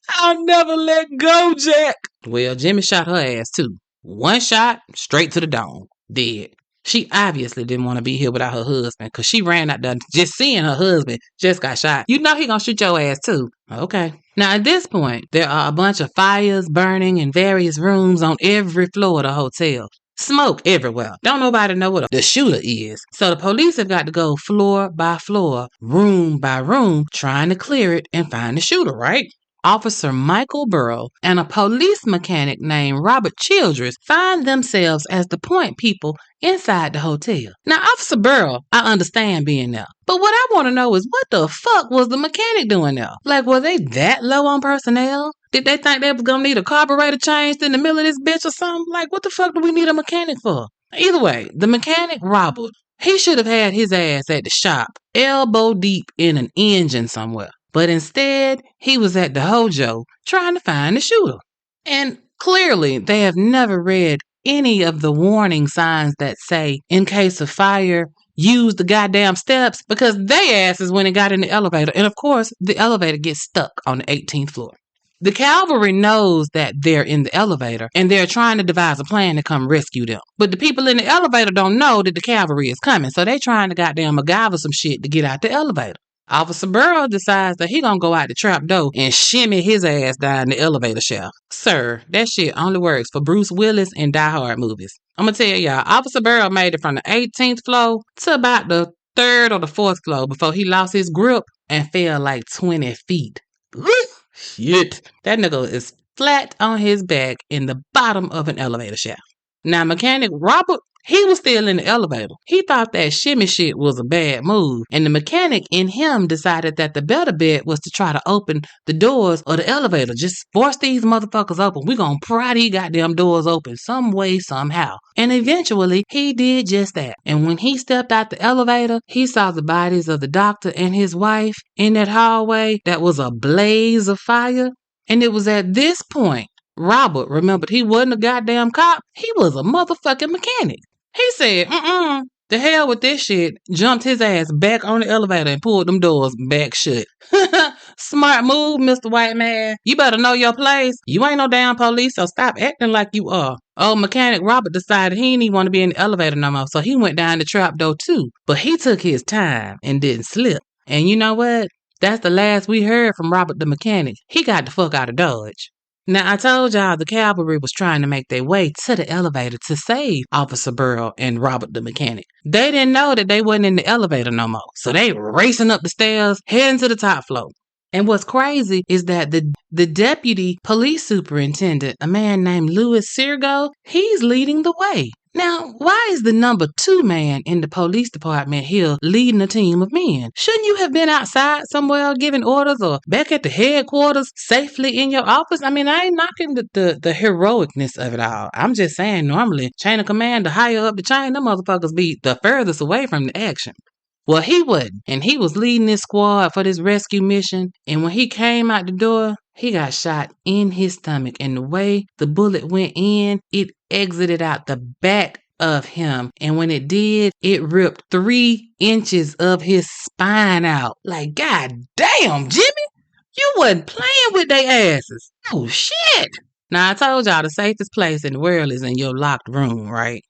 I'll never let go, Jack. Well, Jimmy shot her ass too. One shot, straight to the dome. Dead. She obviously didn't want to be here without her husband because she ran out there just seeing her husband just got shot. You know he gonna shoot your ass too. Okay. Now at this point, there are a bunch of fires burning in various rooms on every floor of the hotel. Smoke everywhere. Don't nobody know what the shooter is. So the police have got to go floor by floor, room by room, trying to clear it and find the shooter, right? Officer Michael Burrow and a police mechanic named Robert Childress find themselves as the point people inside the hotel. Now, Officer Burrow, I understand being there. But what I want to know is what the fuck was the mechanic doing there? Like, were they that low on personnel? Did they think they was going to need a carburetor changed in the middle of this bitch or something? Like, what the fuck do we need a mechanic for? Either way, the mechanic, Robert, he should have had his ass at the shop, elbow deep in an engine somewhere. But instead, he was at the Hojo trying to find the shooter. And clearly, they have never read any of the warning signs that say, in case of fire, use the goddamn steps, because they asses when it got in the elevator. And of course, the elevator gets stuck on the 18th floor. The cavalry knows that they're in the elevator and they're trying to devise a plan to come rescue them. But the people in the elevator don't know that the cavalry is coming, so they trying to goddamn MacGyver some shit to get out the elevator. Officer Burrow decides that he gonna go out the trap door and shimmy his ass down the elevator shaft. Sir, that shit only works for Bruce Willis and Die Hard movies. I'm gonna tell y'all, Officer Burrow made it from the 18th floor to about the 3rd or the 4th floor before he lost his grip and fell like 20 feet. Shit. That nigga is flat on his back in the bottom of an elevator shaft. Now, mechanic Robert, he was still in the elevator. He thought that shimmy shit was a bad move, and the mechanic in him decided that the better bet was to try to open the doors of the elevator. Just force these motherfuckers open. We gonna pry these goddamn doors open some way, somehow. And eventually, he did just that. And when he stepped out the elevator, he saw the bodies of the doctor and his wife in that hallway that was a blaze of fire. And it was at this point Robert remembered he wasn't a goddamn cop. He was a motherfucking mechanic. He said, the hell with this shit, jumped his ass back on the elevator and pulled them doors back shut. Smart move, Mr. White Man. You better know your place. You ain't no damn police, so stop acting like you are. Old mechanic Robert decided he didn't even want to be in the elevator no more, so he went down the trap door too. But he took his time and didn't slip. And you know what? That's the last we heard from Robert the mechanic. He got the fuck out of Dodge. Now, I told y'all the cavalry was trying to make their way to the elevator to save Officer Burrow and Robert the mechanic. They didn't know that they wasn't in the elevator no more, so they racing up the stairs, heading to the top floor. And what's crazy is that the deputy police superintendent, a man named Louis Sirgo, he's leading the way. Now, why is the number 2 man in the police department here leading a team of men? Shouldn't you have been outside somewhere giving orders or back at the headquarters safely in your office? I mean, I ain't knocking the heroicness of it all. I'm just saying normally chain of command, the higher up the chain, them motherfuckers be the furthest away from the action. Well, he wasn't, and he was leading this squad for this rescue mission, and when he came out the door, he got shot in his stomach, and the way the bullet went in, it exited out the back of him, and when it did, it ripped 3 inches of his spine out. Like, god damn, Jimmy, you wasn't playing with they asses. Oh, shit. Now, I told y'all the safest place in the world is in your locked room, right?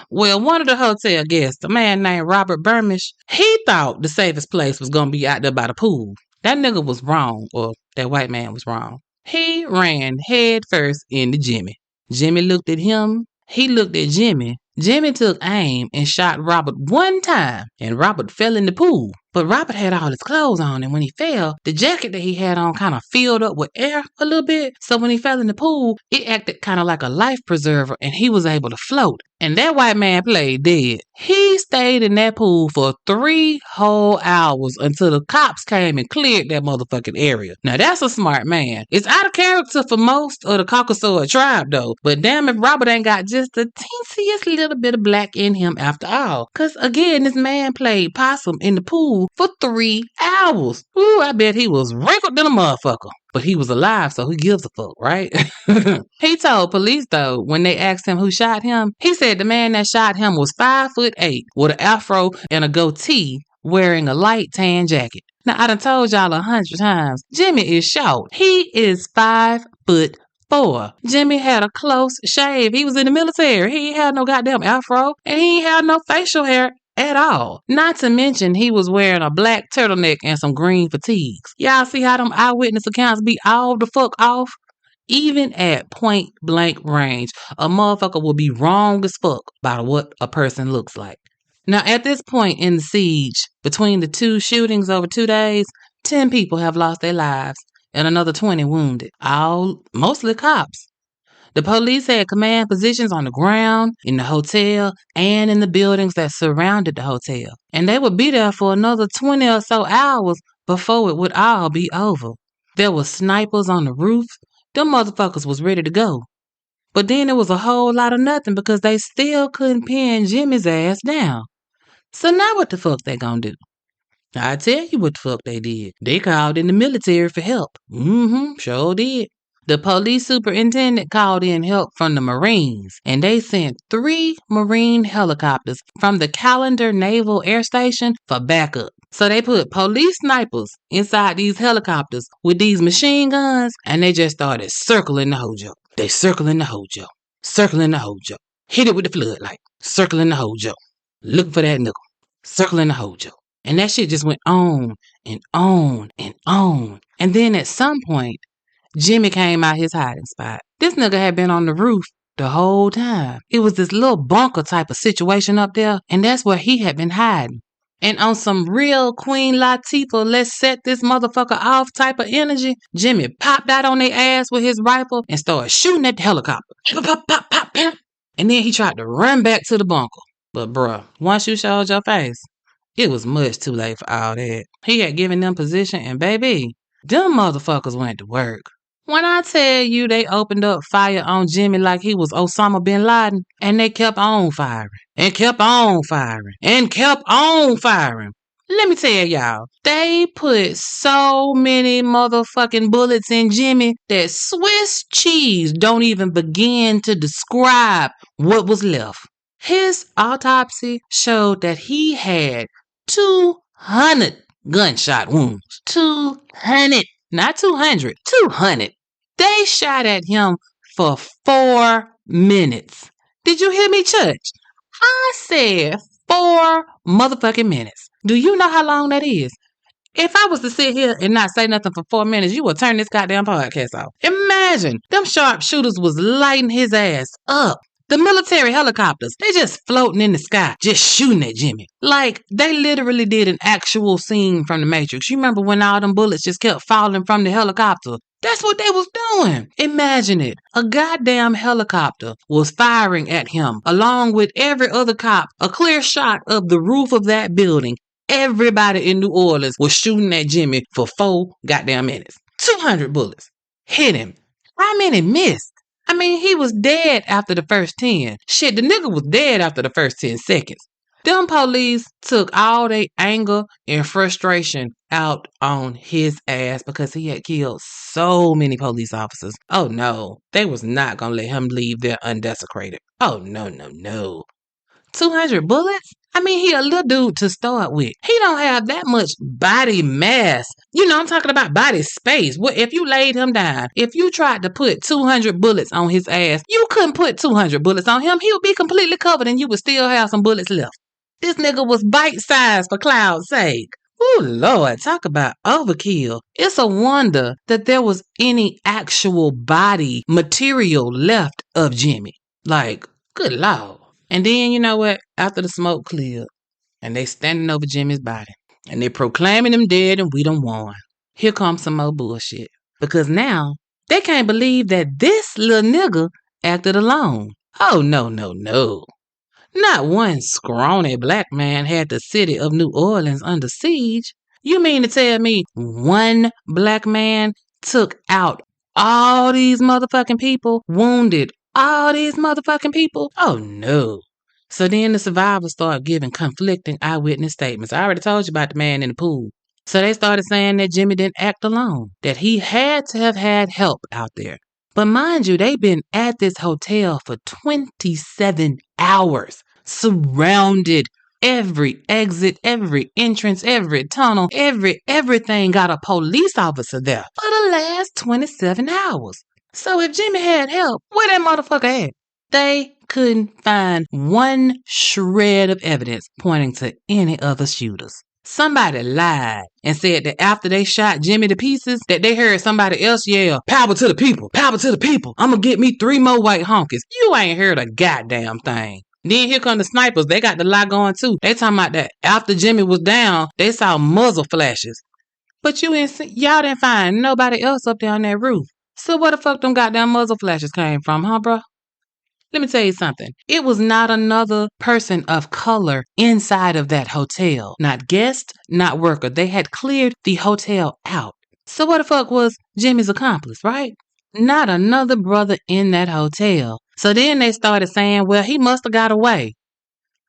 Well, one of the hotel guests, a man named Robert Burmish, he thought the safest place was going to be out there by the pool. That nigga was wrong, or that white man was wrong. He ran head first into Jimmy. Jimmy looked at him. He looked at Jimmy. Jimmy took aim and shot Robert 1 time, and Robert fell in the pool. But Robert had all his clothes on, and when he fell, the jacket that he had on kind of filled up with air a little bit. So when he fell in the pool, it acted kind of like a life preserver, and he was able to float. And that white man played dead. He stayed in that pool for 3 whole hours until the cops came and cleared that motherfucking area. Now, that's a smart man. It's out of character for most of the Caucasoid tribe, though. But damn if Robert ain't got just the teensiest little bit of black in him after all. Because, again, this man played possum in the pool for 3 hours. Ooh, I bet he was wrinkled than a motherfucker. But he was alive, so who gives a fuck, right? He told police, though, when they asked him who shot him, he said the man that shot him was 5'8" with an afro and a goatee, wearing a light tan jacket. Now, I done told y'all 100 times, Jimmy is short. He is 5'4". Jimmy had a close shave. He was in the military. He ain't had no goddamn afro, and he ain't had no facial hair at all. Not to mention, he was wearing a black turtleneck and some green fatigues. Y'all see how them eyewitness accounts be all the fuck off? Even at point blank range, a motherfucker will be wrong as fuck about what a person looks like. Now, at this point in the siege, between the 2 shootings over 2 days, 10 people have lost their lives and another 20 wounded, all mostly cops. The police had command positions on the ground, in the hotel, and in the buildings that surrounded the hotel. And they would be there for another 20 or so hours before it would all be over. There were snipers on the roof. Them motherfuckers was ready to go. But then there was a whole lot of nothing because they still couldn't pin Jimmy's ass down. So now what the fuck they gonna do? I tell you what the fuck they did. They called in the military for help. Sure did. The police superintendent called in help from the Marines, and they sent 3 Marine helicopters from the Callender Naval Air Station for backup. So they put police snipers inside these helicopters with these machine guns, and they just started circling the Hojo. They circling the Hojo. Circling the Hojo. Hit it with the floodlight. Circling the Hojo. Looking for that nickel. Circling the Hojo. And that shit just went on and on and on. And then at some point, Jimmy came out his hiding spot. This nigga had been on the roof the whole time. It was this little bunker type of situation up there, and that's where he had been hiding. And on some real Queen Latifah, let's set this motherfucker off type of energy, Jimmy popped out on their ass with his rifle and started shooting at the helicopter. Pop, pop, pop, pop. And then he tried to run back to the bunker. But bruh, once you showed your face, it was much too late for all that. He had given them position, and baby, them motherfuckers went to work. When I tell you they opened up fire on Jimmy like he was Osama bin Laden, and they kept on firing, and kept on firing, and kept on firing. Let me tell y'all, they put so many motherfucking bullets in Jimmy that Swiss cheese don't even begin to describe what was left. His autopsy showed that he had 200 gunshot wounds. 200. Not 200. 200. They shot at him for 4 minutes. Did you hear me, Church? I said 4 motherfucking minutes. Do you know how long that is? If I was to sit here and not say nothing for 4 minutes, you would turn this goddamn podcast off. Imagine them sharpshooters was lighting his ass up. The military helicopters, they just floating in the sky, just shooting at Jimmy. Like, they literally did an actual scene from The Matrix. You remember when all them bullets just kept falling from the helicopter? That's what they was doing. Imagine it. A goddamn helicopter was firing at him, along with every other cop. A clear shot of the roof of that building. Everybody in New Orleans was shooting at Jimmy for 4 goddamn minutes. 200 bullets. Hit him. How many missed? I mean, he was dead after the first 10. Shit, the nigga was dead after the first 10 seconds. Them police took all their anger and frustration out on his ass because he had killed so many police officers. Oh no, they was not gonna let him leave there undesecrated. Oh no, no, no. 200 bullets? I mean, he a little dude to start with. He don't have that much body mass. You know, I'm talking about body space. What if you laid him down? If you tried to put 200 bullets on his ass, you couldn't put 200 bullets on him. He would be completely covered and you would still have some bullets left. This nigga was bite-sized for cloud's sake. Ooh, Lord, talk about overkill. It's a wonder that there was any actual body material left of Jimmy. Like, good Lord. And then, you know what? After the smoke cleared, and they standing over Jimmy's body, and they proclaiming him dead and we done won. Here comes some more bullshit. Because now, they can't believe that this little nigga acted alone. Oh, no, no, no. Not one scrawny black man had the city of New Orleans under siege. You mean to tell me one black man took out all these motherfucking people, wounded all these motherfucking people? Oh no. So then the survivors started giving conflicting eyewitness statements. I already told you about the man in the pool. So they started saying that Jimmy didn't act alone, that he had to have had help out there. But mind you, they've been at this hotel for 27 hours, surrounded. Every exit, every entrance, every tunnel, everything got a police officer there for the last 27 hours. So if Jimmy had help, where that motherfucker at? They couldn't find one shred of evidence pointing to any other shooters. Somebody lied and said that after they shot Jimmy to pieces, that they heard somebody else yell, "Power to the people, power to the people. I'm gonna get me 3 more white honkies." You ain't heard a goddamn thing. Then here come the snipers. They got the lie going too. They talking about that after Jimmy was down, they saw muzzle flashes. But y'all didn't find nobody else up there on that roof. So where the fuck them goddamn muzzle flashes came from, huh, bro? Let me tell you something. It was not another person of color inside of that hotel. Not guest, not worker. They had cleared the hotel out. So what the fuck was Jimmy's accomplice, right? Not another brother in that hotel. So then they started saying, well, he must have got away.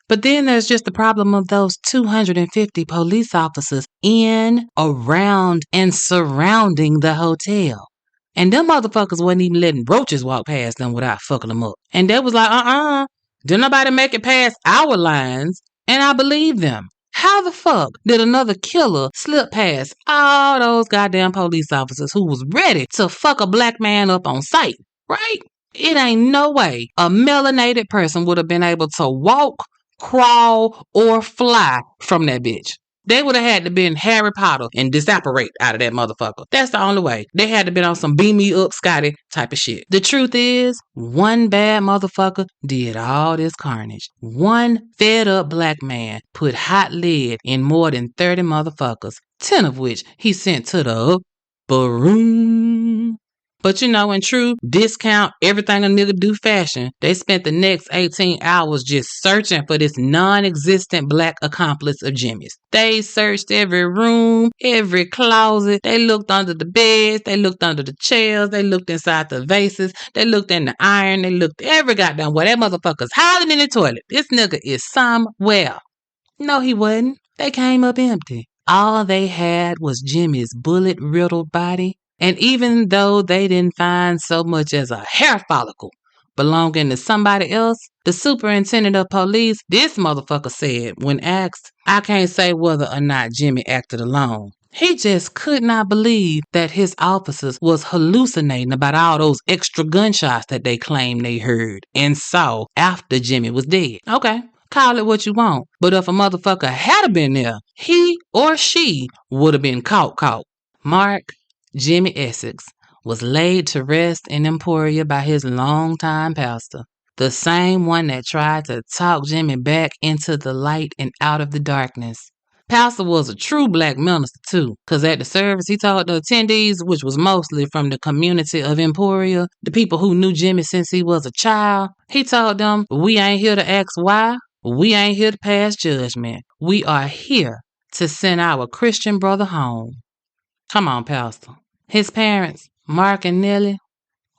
But then there's just the problem of those 250 police officers in, around, and surrounding the hotel. And them motherfuckers wasn't even letting roaches walk past them without fucking them up. And they was like, did nobody make it past our lines? And I believe them. How the fuck did another killer slip past all those goddamn police officers who was ready to fuck a black man up on sight, right? It ain't no way a melanated person would have been able to walk, crawl, or fly from that bitch. They would have had to been Harry Potter and disapparate out of that motherfucker. That's the only way. They had to been on some beam me up Scotty type of shit. The truth is, one bad motherfucker did all this carnage. One fed up black man put hot lead in more than 30 motherfuckers, 10 of which he sent to the upper room. But you know, in true discount everything a nigga do fashion, they spent the next 18 hours just searching for this non-existent black accomplice of Jimmy's. They searched every room, every closet. They looked under the beds. They looked under the chairs. They looked inside the vases. They looked in the iron. They looked every goddamn where. That motherfucker's hiding in the toilet. This nigga is somewhere. No, he wasn't. They came up empty. All they had was Jimmy's bullet-riddled body. And even though they didn't find so much as a hair follicle belonging to somebody else, the superintendent of police, this motherfucker said when asked, I can't say whether or not Jimmy acted alone. He just could not believe that his officers was hallucinating about all those extra gunshots that they claimed they heard and saw after Jimmy was dead. Okay, call it what you want. But if a motherfucker had been there, he or she would have been caught. Mark Jimmy Essex was laid to rest in Emporia by his longtime pastor, the same one that tried to talk Jimmy back into the light and out of the darkness. Pastor was a true black minister too, because at the service he told the attendees, which was mostly from the community of Emporia, the people who knew Jimmy since he was a child, he told them, we ain't here to ask why, we ain't here to pass judgment. We are here to send our Christian brother home. Come on, Pastor. His parents, Mark and Nellie,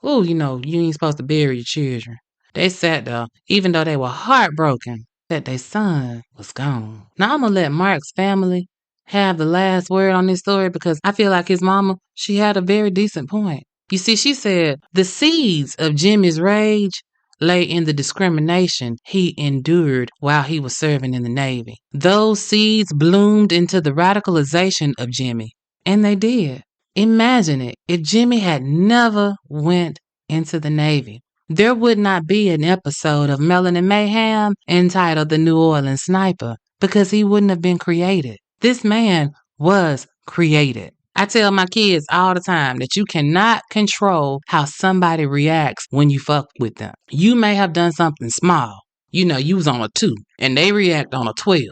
you know, you ain't supposed to bury your children. They sat there, even though they were heartbroken that their son was gone. Now, I'm going to let Mark's family have the last word on this story because I feel like his mama, she had a very decent point. You see, she said, the seeds of Jimmy's rage lay in the discrimination he endured while he was serving in the Navy. Those seeds bloomed into the radicalization of Jimmy. And they did. Imagine it. If Jimmy had never went into the Navy, there would not be an episode of Melanin Mayhem entitled The New Orleans Sniper because he wouldn't have been created. This man was created. I tell my kids all the time that you cannot control how somebody reacts when you fuck with them. You may have done something small. You know, you was on a 2 and they react on a 12.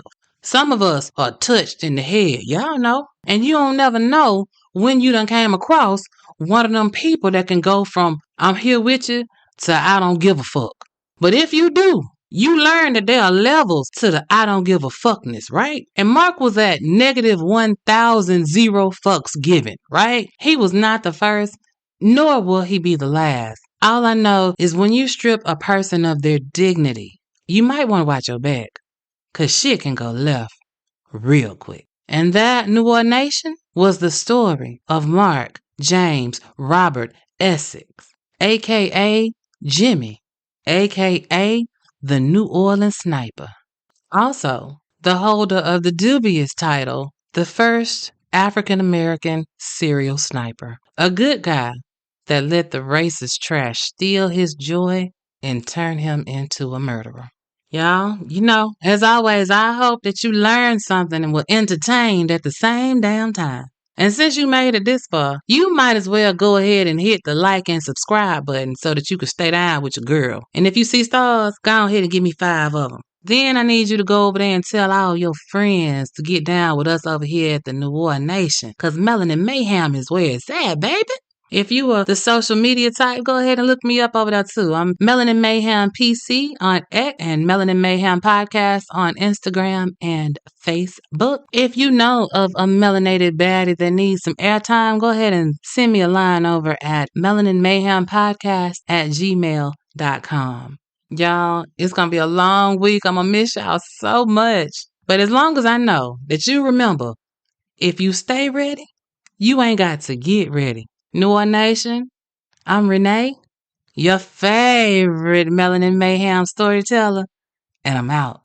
Some of us are touched in the head, y'all know. And you don't never know when you done came across one of them people that can go from I'm here with you to I don't give a fuck. But if you do, you learn that there are levels to the I don't give a fuckness, right? And Mark was at negative 1,000 zero fucks given, right? He was not the first, nor will he be the last. All I know is when you strip a person of their dignity, you might want to watch your back. Because shit can go left real quick. And that New Orleans Nation was the story of Mark James Robert Essex, a.k.a. Jimmy, a.k.a. the New Orleans Sniper. Also, the holder of the dubious title, the first African-American serial sniper. A good guy that let the racist trash steal his joy and turn him into a murderer. Y'all, you know, as always, I hope that you learned something and were entertained at the same damn time. And since you made it this far, you might as well go ahead and hit the like and subscribe button so that you can stay down with your girl. And if you see stars, go ahead and give me 5 of them. Then I need you to go over there and tell all your friends to get down with us over here at the New Orleans Nation. Because Melanin Mayhem is where it's at, baby. If you are the social media type, go ahead and look me up over there too. I'm Melanin Mayhem PC on X and Melanin Mayhem Podcast on Instagram and Facebook. If you know of a melanated baddie that needs some airtime, go ahead and send me a line over at melaninmayhempodcast@gmail.com. Y'all, it's going to be a long week. I'm going to miss y'all so much. But as long as I know that you remember, if you stay ready, you ain't got to get ready. New Orleans Nation, I'm Renee, your favorite Melanin Mayhem storyteller, and I'm out.